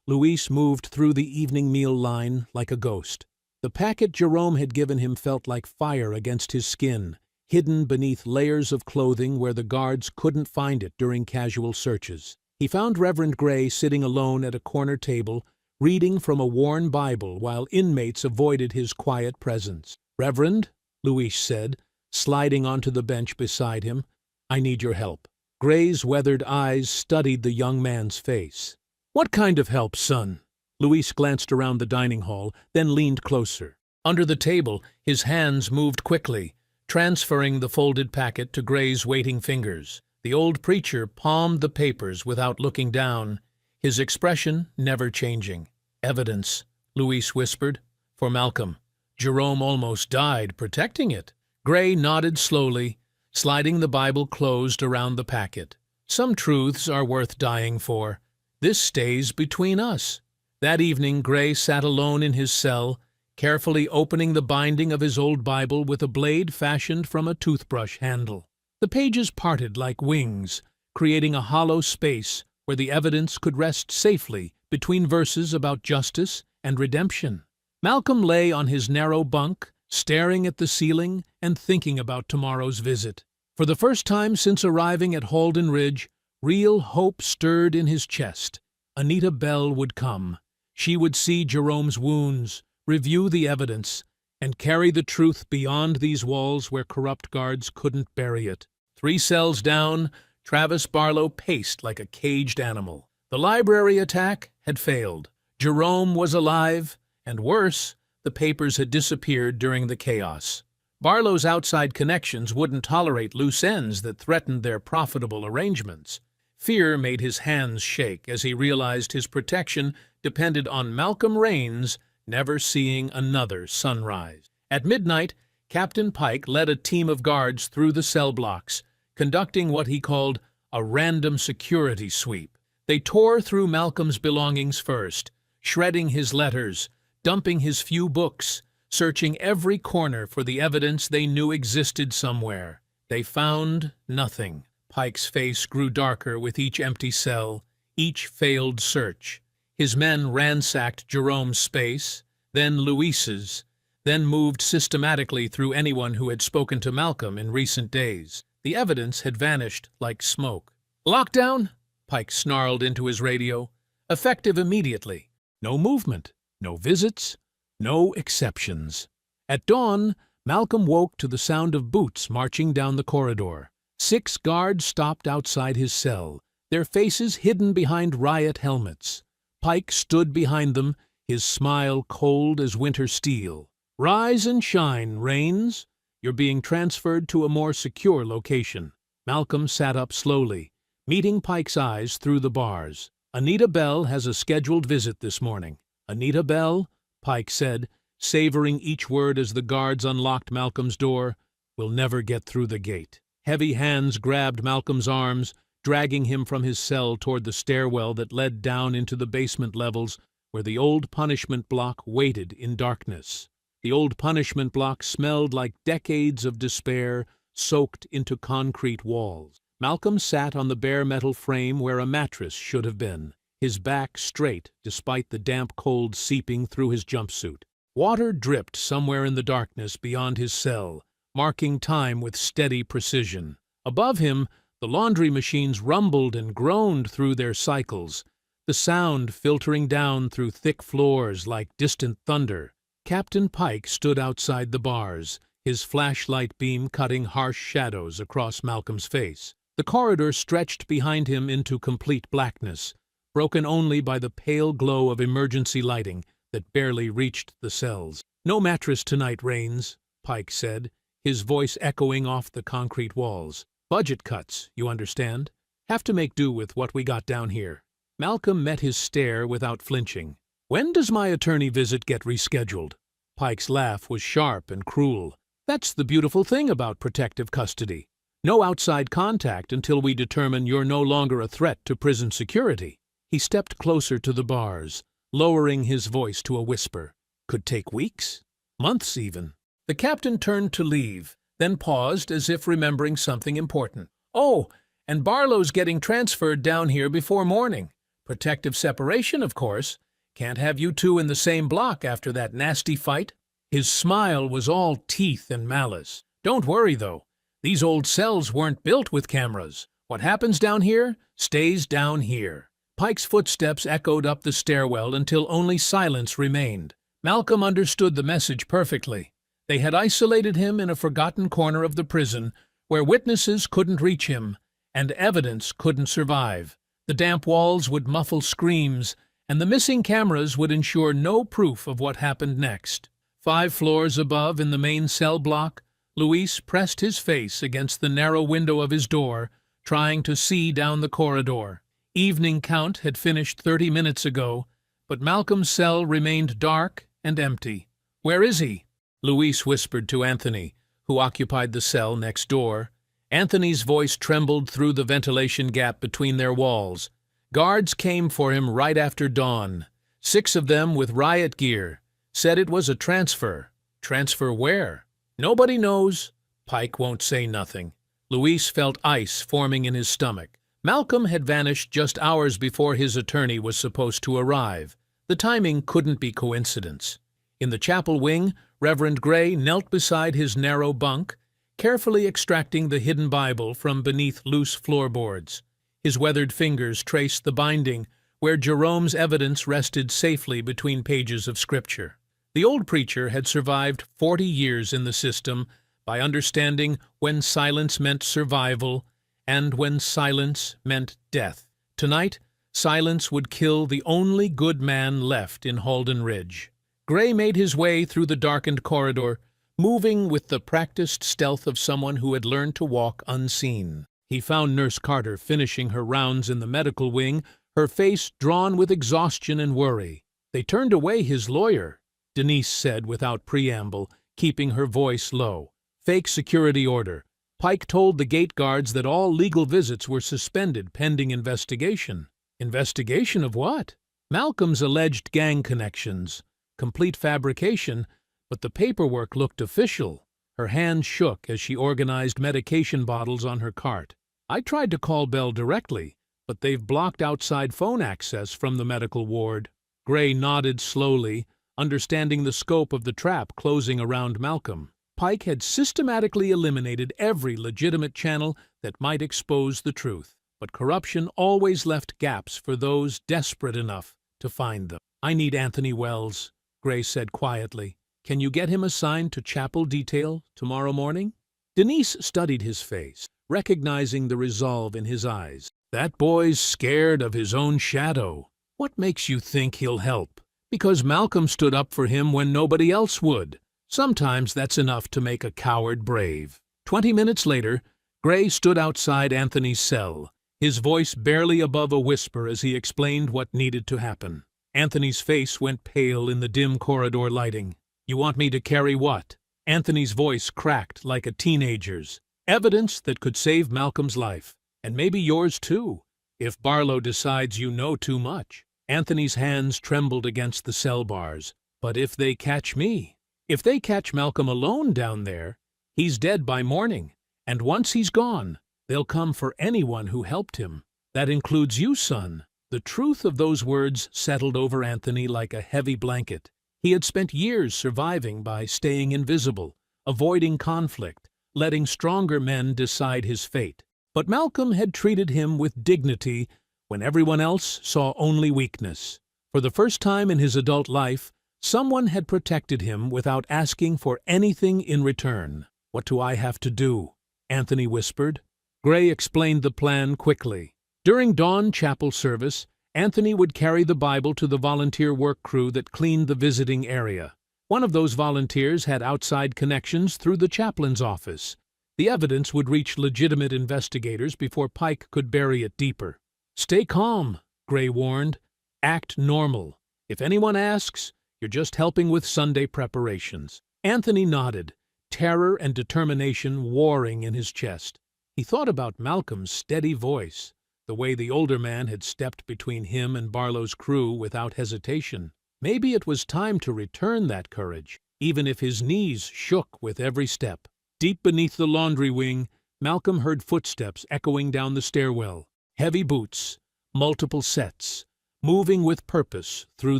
Luis moved through the evening meal line like a ghost. The packet Jerome had given him felt like fire against his skin, hidden beneath layers of clothing where the guards couldn't find it during casual searches. He found Reverend Gray sitting alone at a corner table, reading from a worn Bible while inmates avoided his quiet presence. "Reverend," Luis said, sliding onto the bench beside him, "I need your help." Gray's weathered eyes studied the young man's face. "What kind of help, son?" Luis glanced around the dining hall, then leaned closer. Under the table, his hands moved quickly, transferring the folded packet to Gray's waiting fingers. The old preacher palmed the papers without looking down, his expression never changing. "Evidence," Luis whispered, "for Malcolm. Jerome almost died protecting it." Gray nodded slowly, sliding the Bible closed around the packet. "Some truths are worth dying for. This stays between us." That evening, Gray sat alone in his cell, carefully opening the binding of his old Bible with a blade fashioned from a toothbrush handle. The pages parted like wings, creating a hollow space where the evidence could rest safely between verses about justice and redemption. Malcolm lay on his narrow bunk, staring at the ceiling and thinking about tomorrow's visit. For the first time since arriving at Halden Ridge, real hope stirred in his chest. Anita Bell would come. She would see Jerome's wounds, review the evidence, and carry the truth beyond these walls where corrupt guards couldn't bury it. 3 cells down, Travis Barlow paced like a caged animal. The library attack had failed. Jerome was alive, and worse, the papers had disappeared during the chaos. Barlow's outside connections wouldn't tolerate loose ends that threatened their profitable arrangements. Fear made his hands shake as he realized his protection depended on Malcolm Raines never seeing another sunrise. At midnight, Captain Pike led a team of guards through the cell blocks, conducting what he called a random security sweep. They tore through Malcolm's belongings first, shredding his letters, dumping his few books, searching every corner for the evidence they knew existed somewhere. They found nothing. Pike's face grew darker with each empty cell, each failed search. His men ransacked Jerome's space, then Luis's, then moved systematically through anyone who had spoken to Malcolm in recent days. The evidence had vanished like smoke. "Lockdown?" Pike snarled into his radio. "Effective immediately. No movement, no visits, no exceptions." At dawn, Malcolm woke to the sound of boots marching down the corridor. 6 guards stopped outside his cell, their faces hidden behind riot helmets. Pike stood behind them, his smile cold as winter steel. "Rise and shine, Raines. You're being transferred to a more secure location." Malcolm sat up slowly, meeting Pike's eyes through the bars. "Anita Bell has a scheduled visit this morning." "Anita Bell," Pike said, savoring each word as the guards unlocked Malcolm's door, "will never get through the gate." Heavy hands grabbed Malcolm's arms, dragging him from his cell toward the stairwell that led down into the basement levels where the old punishment block waited in darkness. The old punishment block smelled like decades of despair soaked into concrete walls. Malcolm sat on the bare metal frame where a mattress should have been, his back straight despite the damp cold seeping through his jumpsuit. Water dripped somewhere in the darkness beyond his cell, marking time with steady precision. Above him, the laundry machines rumbled and groaned through their cycles, the sound filtering down through thick floors like distant thunder. Captain Pike stood outside the bars, his flashlight beam cutting harsh shadows across Malcolm's face. The corridor stretched behind him into complete blackness, broken only by the pale glow of emergency lighting that barely reached the cells. "No mattress tonight, Raines," Pike said, his voice echoing off the concrete walls. "Budget cuts, you understand. Have to make do with what we got down here." Malcolm met his stare without flinching. "When does my attorney visit get rescheduled?" Pike's laugh was sharp and cruel. "That's the beautiful thing about protective custody. No outside contact until we determine you're no longer a threat to prison security." He stepped closer to the bars, lowering his voice to a whisper. "Could take weeks, months even." The captain turned to leave, then paused as if remembering something important. "Oh, and Barlow's getting transferred down here before morning. Protective separation, of course. Can't have you two in the same block after that nasty fight." His smile was all teeth and malice. "Don't worry, though. These old cells weren't built with cameras. What happens down here stays down here." Pike's footsteps echoed up the stairwell until only silence remained. Malcolm understood the message perfectly. They had isolated him in a forgotten corner of the prison where witnesses couldn't reach him and evidence couldn't survive. The damp walls would muffle screams, and the missing cameras would ensure no proof of what happened next. 5 floors above in the main cell block, Luis pressed his face against the narrow window of his door, trying to see down the corridor. Evening count had finished 30 minutes ago, but Malcolm's cell remained dark and empty. "Where is he?" Luis whispered to Anthony, who occupied the cell next door. Anthony's voice trembled through the ventilation gap between their walls. Guards came for him right after dawn, 6 of them with riot gear, Said it was a transfer. Transfer where? Nobody knows. Pike won't say nothing. Luis felt ice forming in his stomach. Malcolm had vanished just hours before his attorney was supposed to arrive. The timing couldn't be coincidence. In the chapel wing, Reverend Gray knelt beside his narrow bunk, carefully extracting the hidden Bible from beneath loose floorboards. His weathered fingers traced the binding, where Jerome's evidence rested safely between pages of Scripture. The old preacher had survived 40 years in the system by understanding when silence meant survival and when silence meant death. Tonight, silence would kill the only good man left in Halden Ridge. Gray made his way through the darkened corridor, moving with the practiced stealth of someone who had learned to walk unseen. He found Nurse Carter finishing her rounds in the medical wing, her face drawn with exhaustion and worry. "They turned away his lawyer," Denise said without preamble, keeping her voice low. "Fake security order. Pike told the gate guards that all legal visits were suspended pending investigation." Investigation of what? Malcolm's alleged gang connections. Complete fabrication, but the paperwork looked official. Her hand shook as she organized medication bottles on her cart. "I tried to call Bell directly, but they've blocked outside phone access from the medical ward." Gray nodded slowly, understanding the scope of the trap closing around Malcolm. Pike had systematically eliminated every legitimate channel that might expose the truth. But corruption always left gaps for those desperate enough to find them. "I need Anthony Wells," Gray said quietly. "Can you get him assigned to chapel detail tomorrow morning?" Denise studied his face, recognizing the resolve in his eyes. "That boy's scared of his own shadow. What makes you think he'll help?" "Because Malcolm stood up for him when nobody else would. Sometimes that's enough to make a coward brave." 20 minutes later, Gray stood outside Anthony's cell, his voice barely above a whisper as he explained what needed to happen. Anthony's face went pale in the dim corridor lighting. "You want me to carry what?" Anthony's voice cracked like a teenager's. "Evidence that could save Malcolm's life, and maybe yours too, if Barlow decides you know too much." Anthony's hands trembled against the cell bars. "But if they catch me? If they catch Malcolm alone down there, he's dead by morning, and once he's gone, they'll come for anyone who helped him. That includes you, son." The truth of those words settled over Anthony like a heavy blanket. He had spent years surviving by staying invisible, avoiding conflict, letting stronger men decide his fate. But Malcolm had treated him with dignity when everyone else saw only weakness. For the first time in his adult life, someone had protected him without asking for anything in return. "What do I have to do?" Anthony whispered. Gray explained the plan quickly. During dawn chapel service, Anthony would carry the Bible to the volunteer work crew that cleaned the visiting area. One of those volunteers had outside connections through the chaplain's office. The evidence would reach legitimate investigators before Pike could bury it deeper. "Stay calm," Gray warned. "Act normal. If anyone asks, you're just helping with Sunday preparations." Anthony nodded, terror and determination warring in his chest. He thought about Malcolm's steady voice, the way the older man had stepped between him and Barlow's crew without hesitation. Maybe it was time to return that courage, even if his knees shook with every step. Deep beneath the laundry wing, Malcolm heard footsteps echoing down the stairwell. Heavy boots, multiple sets, moving with purpose through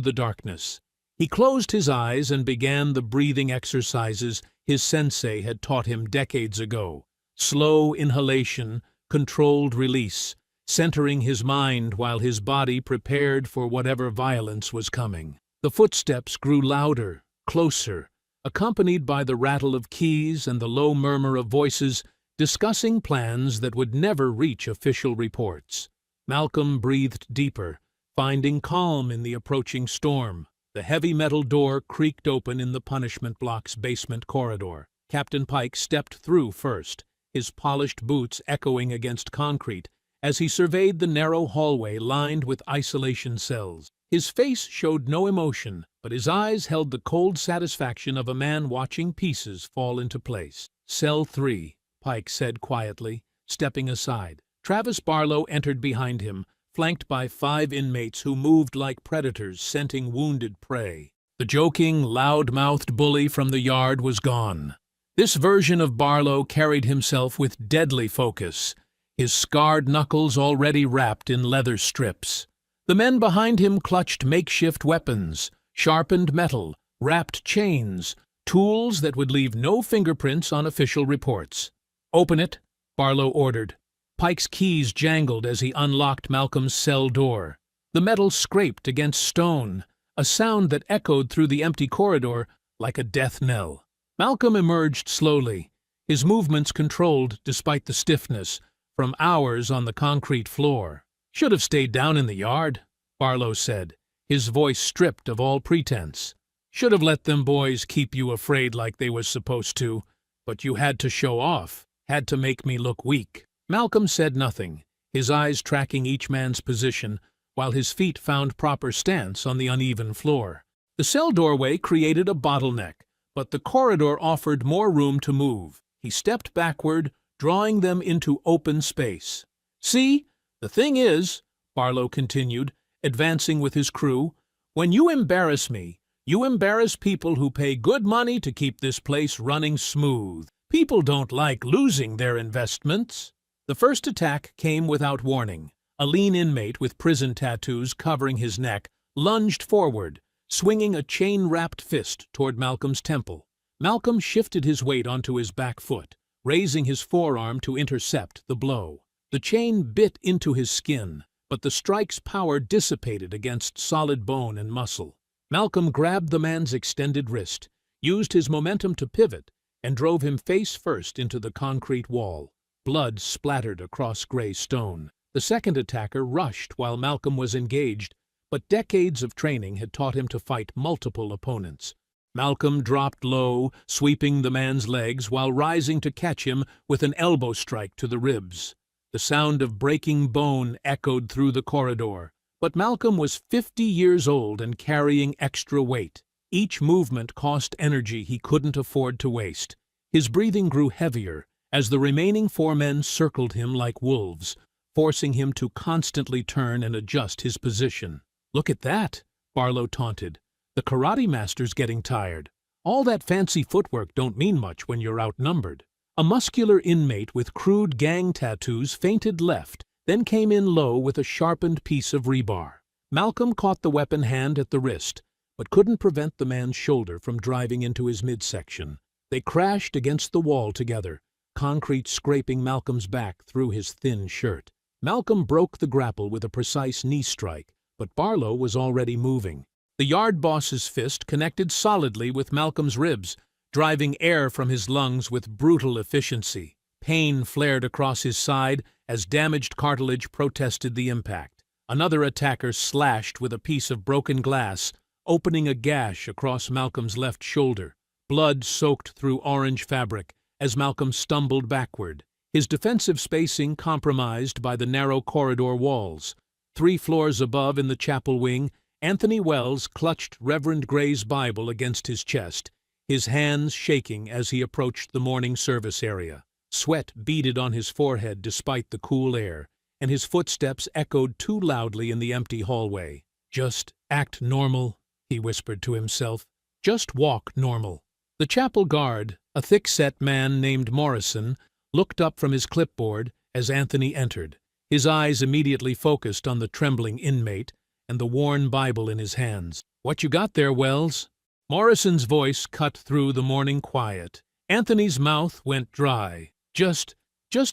the darkness. He closed his eyes and began the breathing exercises his sensei had taught him decades ago. Slow inhalation, controlled release, centering his mind while his body prepared for whatever violence was coming. The footsteps grew louder, closer, accompanied by the rattle of keys and the low murmur of voices discussing plans that would never reach official reports. Malcolm breathed deeper, finding calm in the approaching storm. The heavy metal door creaked open in the punishment block's basement corridor. Captain Pike stepped through first, his polished boots echoing against concrete, as he surveyed the narrow hallway lined with isolation cells. His face showed no emotion, but his eyes held the cold satisfaction of a man watching pieces fall into place. "Cell 3, Pike said quietly, stepping aside. Travis Barlow entered behind him, flanked by 5 inmates who moved like predators scenting wounded prey. The joking, loud-mouthed bully from the yard was gone. This version of Barlow carried himself with deadly focus, his scarred knuckles already wrapped in leather strips. The men behind him clutched makeshift weapons, sharpened metal, wrapped chains, tools that would leave no fingerprints on official reports. "Open it," Barlow ordered. Pike's keys jangled as he unlocked Malcolm's cell door. The metal scraped against stone, a sound that echoed through the empty corridor like a death knell. Malcolm emerged slowly, his movements controlled despite the stiffness from hours on the concrete floor. "Should have stayed down in the yard," Barlow said, his voice stripped of all pretense. "Should have let them boys keep you afraid like they was supposed to, but you had to show off, had to make me look weak." Malcolm said nothing, his eyes tracking each man's position, while his feet found proper stance on the uneven floor. The cell doorway created a bottleneck, but the corridor offered more room to move. He stepped backward, drawing them into open space. "See, the thing is," Barlow continued, advancing with his crew, "when you embarrass me, you embarrass people who pay good money to keep this place running smooth. People don't like losing their investments." The first attack came without warning. A lean inmate with prison tattoos covering his neck lunged forward, swinging a chain-wrapped fist toward Malcolm's temple. Malcolm shifted his weight onto his back foot, raising his forearm to intercept the blow. The chain bit into his skin, but the strike's power dissipated against solid bone and muscle. Malcolm grabbed the man's extended wrist, used his momentum to pivot, and drove him face first into the concrete wall. Blood splattered across gray stone. The second attacker rushed while Malcolm was engaged, but decades of training had taught him to fight multiple opponents. Malcolm dropped low, sweeping the man's legs while rising to catch him with an elbow strike to the ribs. The sound of breaking bone echoed through the corridor, but Malcolm was 50 years old and carrying extra weight. Each movement cost energy he couldn't afford to waste. His breathing grew heavier as the remaining 4 men circled him like wolves, forcing him to constantly turn and adjust his position. "Look at that," Barlow taunted. "The karate master's getting tired. All that fancy footwork don't mean much when you're outnumbered." A muscular inmate with crude gang tattoos feinted left, then came in low with a sharpened piece of rebar. Malcolm caught the weapon hand at the wrist, but couldn't prevent the man's shoulder from driving into his midsection. They crashed against the wall together, concrete scraping Malcolm's back through his thin shirt. Malcolm broke the grapple with a precise knee strike, but Barlow was already moving. The yard boss's fist connected solidly with Malcolm's ribs, driving air from his lungs with brutal efficiency. Pain flared across his side as damaged cartilage protested the impact. Another attacker slashed with a piece of broken glass, opening a gash across Malcolm's left shoulder. Blood soaked through orange fabric as Malcolm stumbled backward, his defensive spacing compromised by the narrow corridor walls. 3 floors above in the chapel wing, Anthony Wells clutched Reverend Gray's Bible against his chest, his hands shaking as he approached the morning service area. Sweat beaded on his forehead despite the cool air, and his footsteps echoed too loudly in the empty hallway. "Just act normal," he whispered to himself. "Just walk normal." The chapel guard, a thick-set man named Morrison, looked up from his clipboard as Anthony entered, his eyes immediately focused on the trembling inmate and the worn Bible in his hands. "What you got there, Wells?" Morrison's voice cut through the morning quiet. Anthony's mouth went dry. Just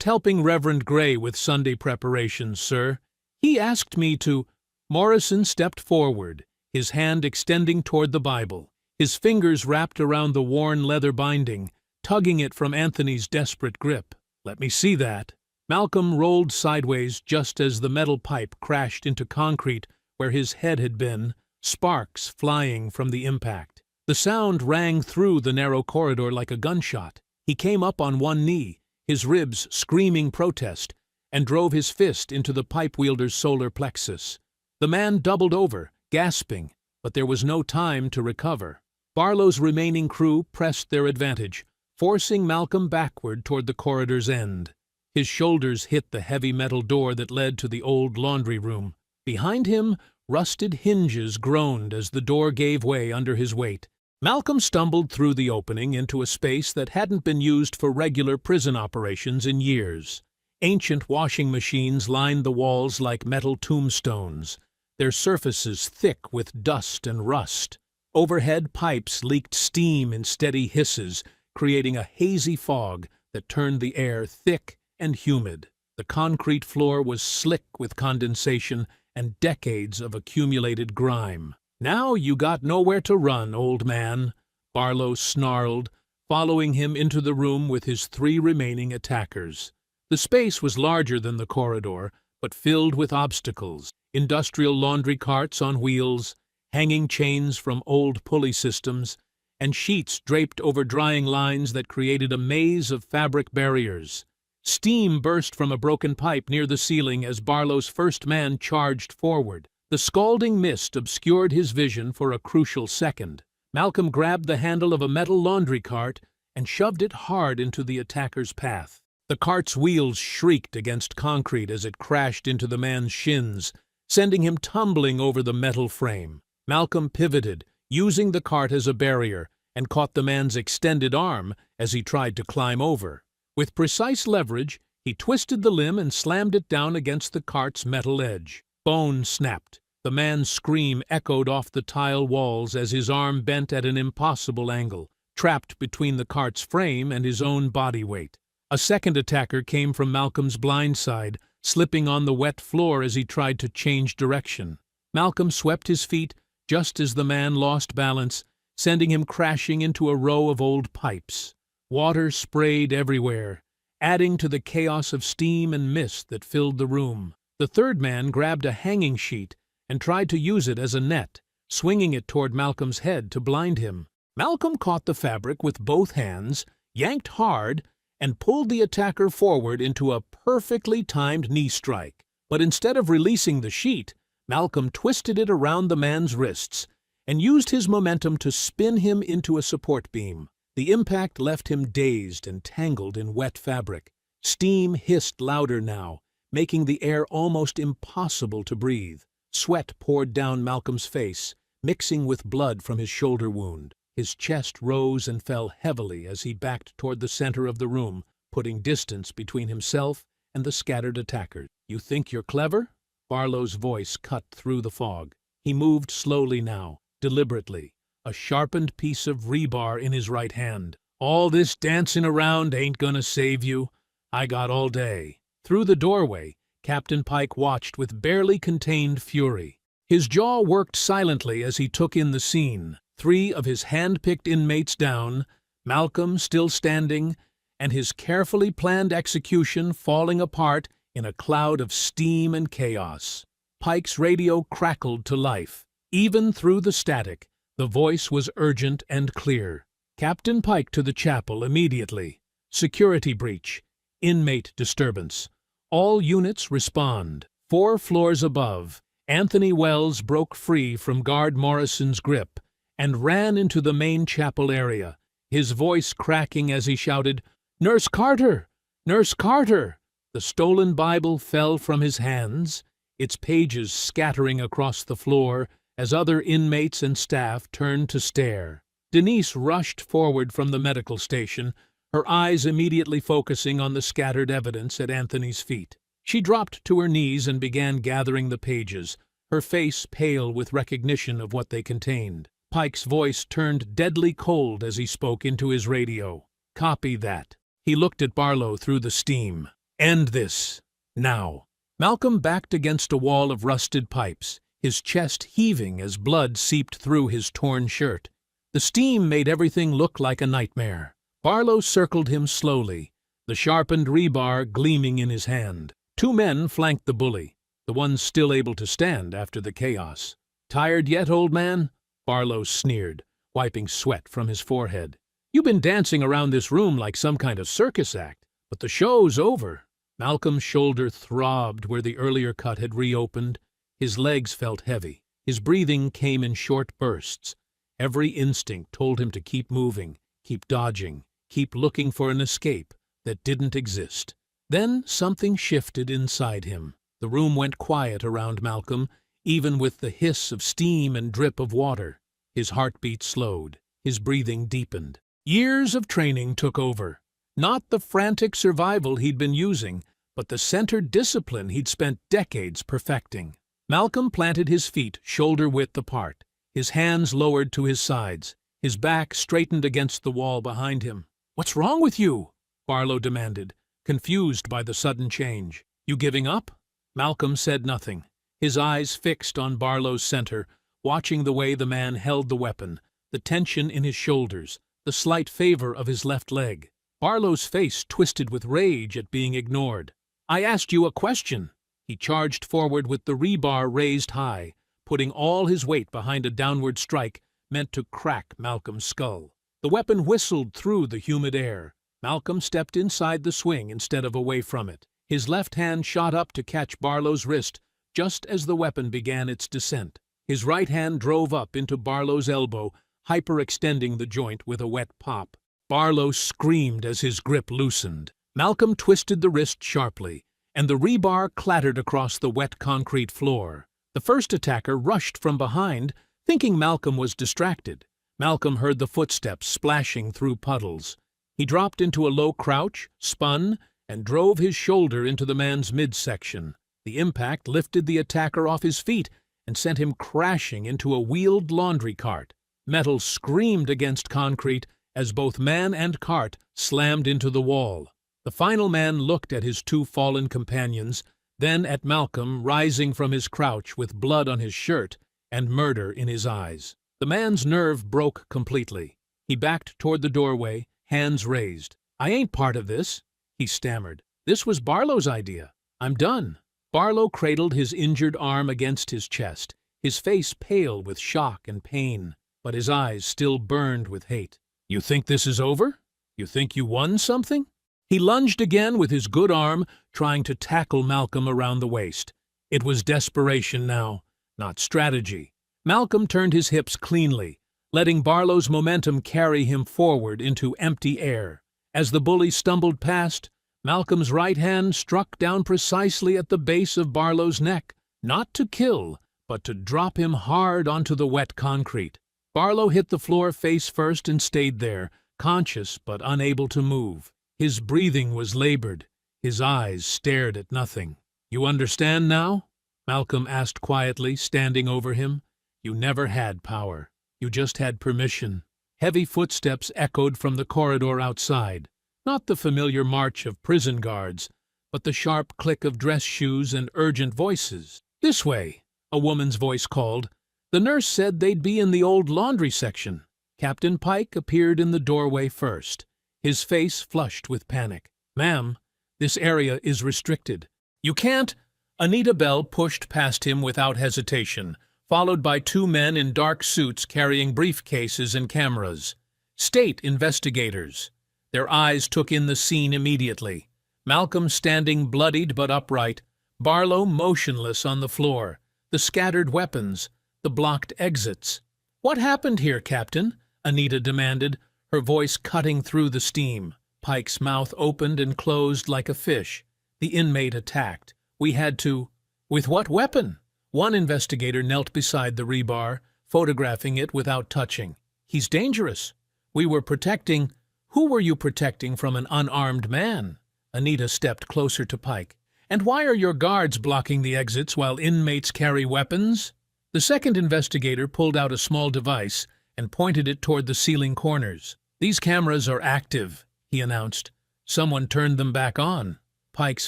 helping Reverend Gray with Sunday preparations, sir. He asked me to—" Morrison stepped forward, his hand extending toward the Bible, his fingers wrapped around the worn leather binding, tugging it from Anthony's desperate grip. "Let me see that." Malcolm rolled sideways just as the metal pipe crashed into concrete where his head had been, sparks flying from the impact. The sound rang through the narrow corridor like a gunshot. He came up on one knee, his ribs screaming protest, and drove his fist into the pipe wielder's solar plexus. The man doubled over, gasping, but there was no time to recover. Barlow's remaining crew pressed their advantage, forcing Malcolm backward toward the corridor's end. His shoulders hit the heavy metal door that led to the old laundry room. Behind him, Rusted hinges groaned as the door gave way under his weight. Malcolm stumbled through the opening into a space that hadn't been used for regular prison operations in years. Ancient washing machines lined the walls like metal tombstones, their surfaces thick with dust and rust. Overhead pipes leaked steam in steady hisses, creating a hazy fog that turned the air thick and humid. The concrete floor was slick with condensation and decades of accumulated grime. "Now you got nowhere to run, old man," Barlow snarled, following him into the room with his 3 remaining attackers. The space was larger than the corridor, but filled with obstacles: industrial laundry carts on wheels, hanging chains from old pulley systems, and sheets draped over drying lines that created a maze of fabric barriers. Steam burst from a broken pipe near the ceiling as Barlow's first man charged forward. The scalding mist obscured his vision for a crucial second. Malcolm grabbed the handle of a metal laundry cart and shoved it hard into the attacker's path. The cart's wheels shrieked against concrete as it crashed into the man's shins, sending him tumbling over the metal frame. Malcolm pivoted, using the cart as a barrier, and caught the man's extended arm as he tried to climb over. With precise leverage, he twisted the limb and slammed it down against the cart's metal edge. Bone snapped. The man's scream echoed off the tile walls as his arm bent at an impossible angle, trapped between the cart's frame and his own body weight. A second attacker came from Malcolm's blind side, slipping on the wet floor as he tried to change direction. Malcolm swept his feet just as the man lost balance, sending him crashing into a row of old pipes. Water sprayed everywhere, adding to the chaos of steam and mist that filled the room. The third man grabbed a hanging sheet and tried to use it as a net, swinging it toward Malcolm's head to blind him. Malcolm caught the fabric with both hands, yanked hard, and pulled the attacker forward into a perfectly timed knee strike. But instead of releasing the sheet, Malcolm twisted it around the man's wrists and used his momentum to spin him into a support beam. The impact left him dazed and tangled in wet fabric. Steam hissed louder now, making the air almost impossible to breathe. Sweat poured down Malcolm's face, mixing with blood from his shoulder wound. His chest rose and fell heavily as he backed toward the center of the room, putting distance between himself and the scattered attackers. "You think you're clever?" Barlow's voice cut through the fog. He moved slowly now, deliberately, a sharpened piece of rebar in his right hand. "All this dancing around ain't gonna save you. I got all day." Through the doorway, Captain Pike watched with barely contained fury. His jaw worked silently as he took in the scene. 3 of his hand-picked inmates down, Malcolm still standing, and his carefully planned execution falling apart in a cloud of steam and chaos. Pike's radio crackled to life. Even through the static, the voice was urgent and clear. "Captain Pike to the chapel immediately. Security breach. Inmate disturbance. All units respond." 4 floors above, Anthony Wells broke free from Guard Morrison's grip and ran into the main chapel area, his voice cracking as he shouted, "Nurse Carter! Nurse Carter!" The stolen Bible fell from his hands, its pages scattering across the floor as other inmates and staff turned to stare. Denise rushed forward from the medical station, her eyes immediately focusing on the scattered evidence at Anthony's feet. She dropped to her knees and began gathering the pages, her face pale with recognition of what they contained. Pike's voice turned deadly cold as he spoke into his radio. "Copy that." He looked at Barlow through the steam. "End this. Now." Malcolm backed against a wall of rusted pipes, his chest heaving as blood seeped through his torn shirt. The steam made everything look like a nightmare. Barlow circled him slowly, the sharpened rebar gleaming in his hand. 2 men flanked the bully, the ones still able to stand after the chaos. "Tired yet, old man?" Barlow sneered, wiping sweat from his forehead. "You've been dancing around this room like some kind of circus act, but the show's over." Malcolm's shoulder throbbed where the earlier cut had reopened. His legs felt heavy. His breathing came in short bursts. Every instinct told him to keep moving, keep dodging, keep looking for an escape that didn't exist. Then something shifted inside him. The room went quiet around Malcolm, even with the hiss of steam and drip of water. His heartbeat slowed, his breathing deepened. Years of training took over. Not the frantic survival he'd been using, but the centered discipline he'd spent decades perfecting. Malcolm planted his feet shoulder-width apart, his hands lowered to his sides, his back straightened against the wall behind him. "What's wrong with you?" Barlow demanded, confused by the sudden change. "You giving up?" Malcolm said nothing, his eyes fixed on Barlow's center, watching the way the man held the weapon, the tension in his shoulders, the slight favor of his left leg. Barlow's face twisted with rage at being ignored. "I asked you a question." He charged forward with the rebar raised high, putting all his weight behind a downward strike meant to crack Malcolm's skull. The weapon whistled through the humid air. Malcolm stepped inside the swing instead of away from it. His left hand shot up to catch Barlow's wrist just as the weapon began its descent. His right hand drove up into Barlow's elbow, hyperextending the joint with a wet pop. Barlow screamed as his grip loosened. Malcolm twisted the wrist sharply, and the rebar clattered across the wet concrete floor. The first attacker rushed from behind, thinking Malcolm was distracted. Malcolm heard the footsteps splashing through puddles. He dropped into a low crouch, spun, and drove his shoulder into the man's midsection. The impact lifted the attacker off his feet and sent him crashing into a wheeled laundry cart. Metal screamed against concrete as both man and cart slammed into the wall. The final man looked at his two fallen companions, then at Malcolm rising from his crouch with blood on his shirt and murder in his eyes. The man's nerve broke completely. He backed toward the doorway, hands raised. "I ain't part of this," he stammered. "This was Barlow's idea. I'm done." Barlow cradled his injured arm against his chest, his face pale with shock and pain, but his eyes still burned with hate. "You think this is over? You think you won something?" He lunged again with his good arm, trying to tackle Malcolm around the waist. It was desperation now, not strategy. Malcolm turned his hips cleanly, letting Barlow's momentum carry him forward into empty air. As the bully stumbled past, Malcolm's right hand struck down precisely at the base of Barlow's neck, not to kill, but to drop him hard onto the wet concrete. Barlow hit the floor face first and stayed there, conscious but unable to move. His breathing was labored. His eyes stared at nothing. "You understand now?" Malcolm asked quietly, standing over him. "You never had power. You just had permission." Heavy footsteps echoed from the corridor outside. Not the familiar march of prison guards, but the sharp click of dress shoes and urgent voices. "This way," a woman's voice called. "The nurse said they'd be in the old laundry section." Captain Pike appeared in the doorway first, his face flushed with panic. "Ma'am, this area is restricted." "You can't—" Anita Bell pushed past him without hesitation, followed by two men in dark suits carrying briefcases and cameras. State investigators. Their eyes took in the scene immediately. Malcolm standing bloodied but upright, Barlow motionless on the floor, the scattered weapons, the blocked exits. "What happened here, Captain?" Anita demanded, her voice cutting through the steam. Pike's mouth opened and closed like a fish. "The inmate attacked. We had to—" "With what weapon?" One investigator knelt beside the rebar, photographing it without touching. "He's dangerous. We were protecting—" "Who were you protecting from an unarmed man?" Anita stepped closer to Pike. "And why are your guards blocking the exits while inmates carry weapons?" The second investigator pulled out a small device and pointed it toward the ceiling corners. "These cameras are active," he announced. "Someone turned them back on." Pike's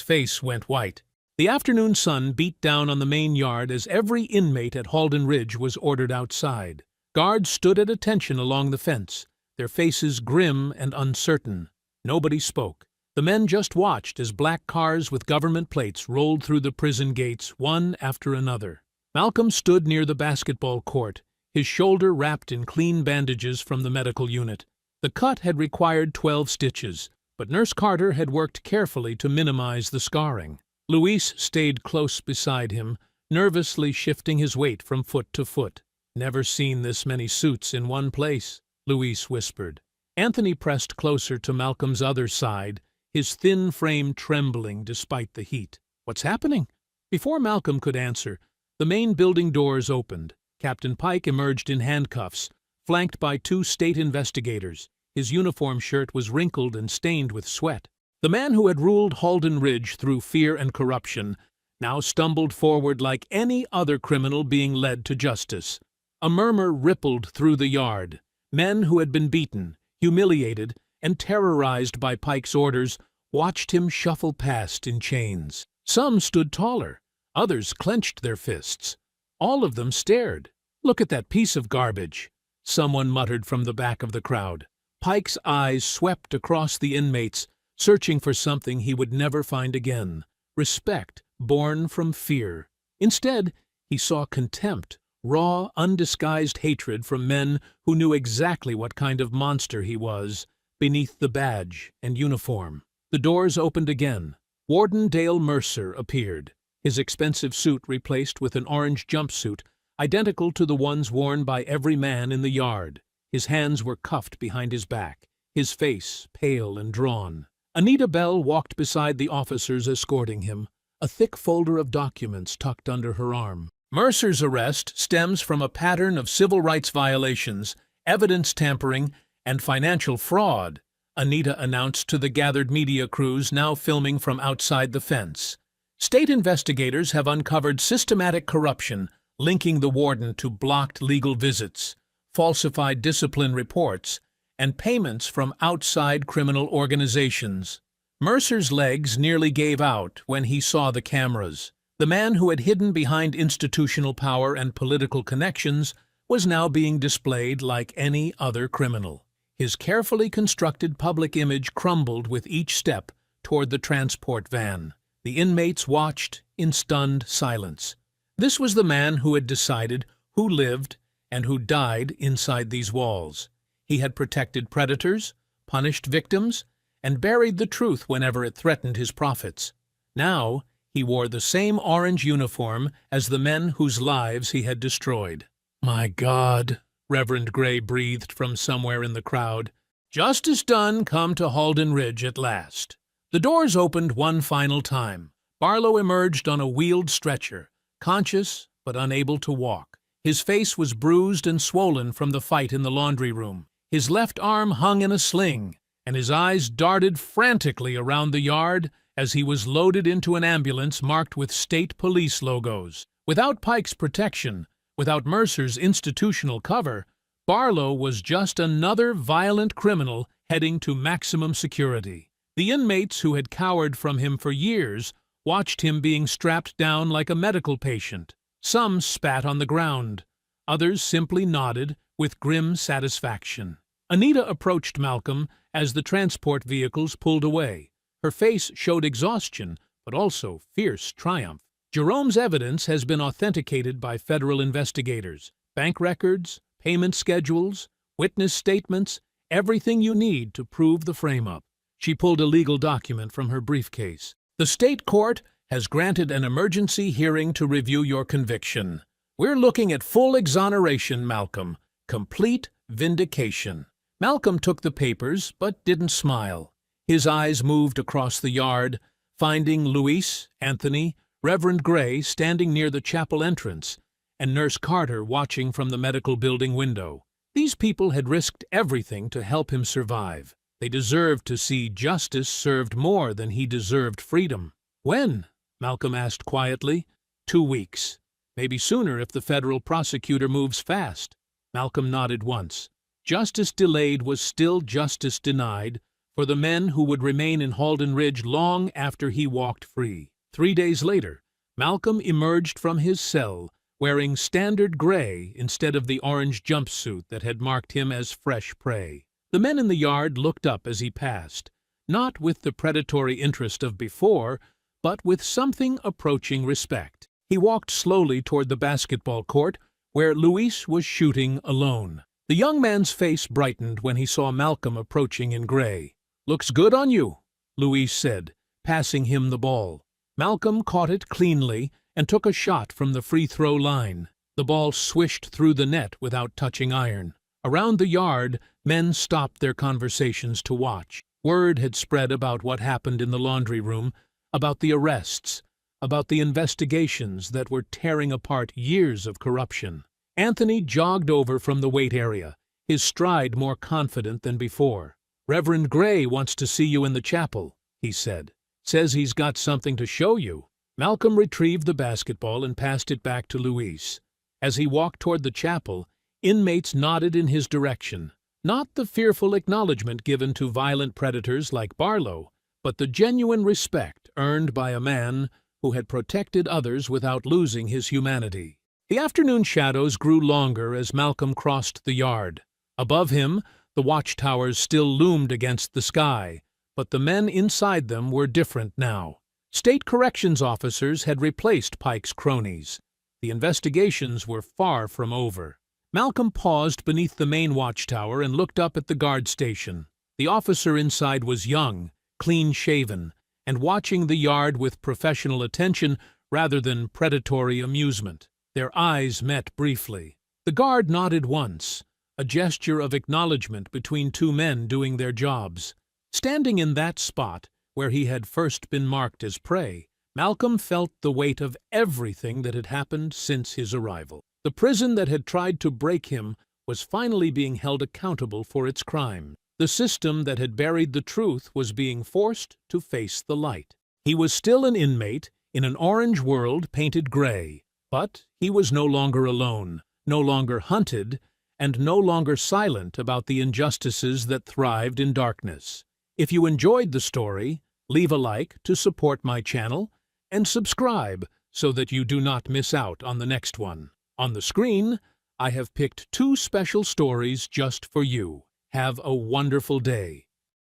face went white. The afternoon sun beat down on the main yard as every inmate at Halden Ridge was ordered outside. Guards stood at attention along the fence, their faces grim and uncertain. Nobody spoke. The men just watched as black cars with government plates rolled through the prison gates one after another. Malcolm stood near the basketball court, his shoulder wrapped in clean bandages from the medical unit. The cut had required 12 stitches, but Nurse Carter had worked carefully to minimize the scarring. Luis stayed close beside him, nervously shifting his weight from foot to foot. "Never seen this many suits in one place," Luis whispered. Anthony pressed closer to Malcolm's other side, his thin frame trembling despite the heat. "What's happening?" Before Malcolm could answer, The main building doors opened. Captain Pike emerged in handcuffs, flanked by 2 state investigators. His uniform shirt was wrinkled and stained with sweat. The man who had ruled Halden Ridge through fear and corruption now stumbled forward like any other criminal being led to justice. A murmur rippled through the yard. Men who had been beaten, humiliated, and terrorized by Pike's orders watched him shuffle past in chains. Some stood taller. Others clenched their fists. All of them stared. "Look at that piece of garbage," someone muttered from the back of the crowd. Pike's eyes swept across the inmates, searching for something he would never find again: respect born from fear. Instead, he saw contempt, raw, undisguised hatred from men who knew exactly what kind of monster he was beneath the badge and uniform. The doors opened again. Warden Dale Mercer appeared, his expensive suit replaced with an orange jumpsuit identical to the ones worn by every man in the yard. His hands were cuffed behind his back, his face pale and drawn. Anita Bell walked beside the officers escorting him, a thick folder of documents tucked under her arm. Mercer's arrest stems from a pattern of civil rights violations, evidence tampering, and financial fraud, Anita announced to the gathered media crews now filming from outside the fence. State investigators have uncovered systematic corruption linking the warden to blocked legal visits, falsified discipline reports, and payments from outside criminal organizations. Mercer's legs nearly gave out when he saw the cameras. The man who had hidden behind institutional power and political connections was now being displayed like any other criminal. His carefully constructed public image crumbled with each step toward the transport van. The inmates watched in stunned silence. This was the man who had decided who lived and who died inside these walls. He had protected predators, punished victims, and buried the truth whenever it threatened his profits. Now, he wore the same orange uniform as the men whose lives he had destroyed. "My God," Reverend Gray breathed from somewhere in the crowd. "Justice done come to Halden Ridge at last." The doors opened one final time. Barlow emerged on a wheeled stretcher, conscious but unable to walk. His face was bruised and swollen from the fight in the laundry room. His left arm hung in a sling, and his eyes darted frantically around the yard as he was loaded into an ambulance marked with state police logos. Without Pike's protection, without Mercer's institutional cover, Barlow was just another violent criminal heading to maximum security. The inmates who had cowered from him for years watched him being strapped down like a medical patient. Some spat on the ground. Others simply nodded with grim satisfaction. Anita approached Malcolm as the transport vehicles pulled away. Her face showed exhaustion, but also fierce triumph. Jerome's evidence has been authenticated by federal investigators. Bank records, payment schedules, witness statements, everything you need to prove the frame-up. She pulled a legal document from her briefcase. "The state court has granted an emergency hearing to review your conviction. We're looking at full exoneration, Malcolm. Complete vindication." Malcolm took the papers, but didn't smile. His eyes moved across the yard, finding Luis, Anthony, Reverend Gray standing near the chapel entrance, and Nurse Carter watching from the medical building window. These people had risked everything to help him survive. They deserved to see justice served more than he deserved freedom. "When?" Malcolm asked quietly. 2 weeks. Maybe sooner if the federal prosecutor moves fast. Malcolm nodded once. Justice delayed was still justice denied for the men who would remain in Halden Ridge long after he walked free. 3 days later, Malcolm emerged from his cell wearing standard gray instead of the orange jumpsuit that had marked him as fresh prey. The men in the yard looked up as he passed, not with the predatory interest of before, but with something approaching respect. He walked slowly toward the basketball court, where Luis was shooting alone. The young man's face brightened when he saw Malcolm approaching in gray. "Looks good on you," Luis said, passing him the ball. Malcolm caught it cleanly and took a shot from the free-throw line. The ball swished through the net without touching iron. Around the yard, men stopped their conversations to watch. Word had spread about what happened in the laundry room, about the arrests, about the investigations that were tearing apart years of corruption. Anthony jogged over from the wait area, his stride more confident than before. "Reverend Gray wants to see you in the chapel," he said. "Says he's got something to show you." Malcolm retrieved the basketball and passed it back to Luis. As he walked toward the chapel, inmates nodded in his direction. Not the fearful acknowledgement given to violent predators like Barlow, but the genuine respect earned by a man who had protected others without losing his humanity. The afternoon shadows grew longer as Malcolm crossed the yard. Above him, the watchtowers still loomed against the sky, but the men inside them were different now. State corrections officers had replaced Pike's cronies. The investigations were far from over. Malcolm paused beneath the main watchtower and looked up at the guard station. The officer inside was young, clean-shaven, and watching the yard with professional attention rather than predatory amusement. Their eyes met briefly. The guard nodded once, a gesture of acknowledgement between two men doing their jobs. Standing in that spot, where he had first been marked as prey, Malcolm felt the weight of everything that had happened since his arrival. The prison that had tried to break him was finally being held accountable for its crime. The system that had buried the truth was being forced to face the light. He was still an inmate in an orange world painted gray, but he was no longer alone, no longer hunted, and no longer silent about the injustices that thrived in darkness. If you enjoyed the story, leave a like to support my channel and subscribe so that you do not miss out on the next one. On the screen, I have picked 2 special stories just for you. Have a wonderful day.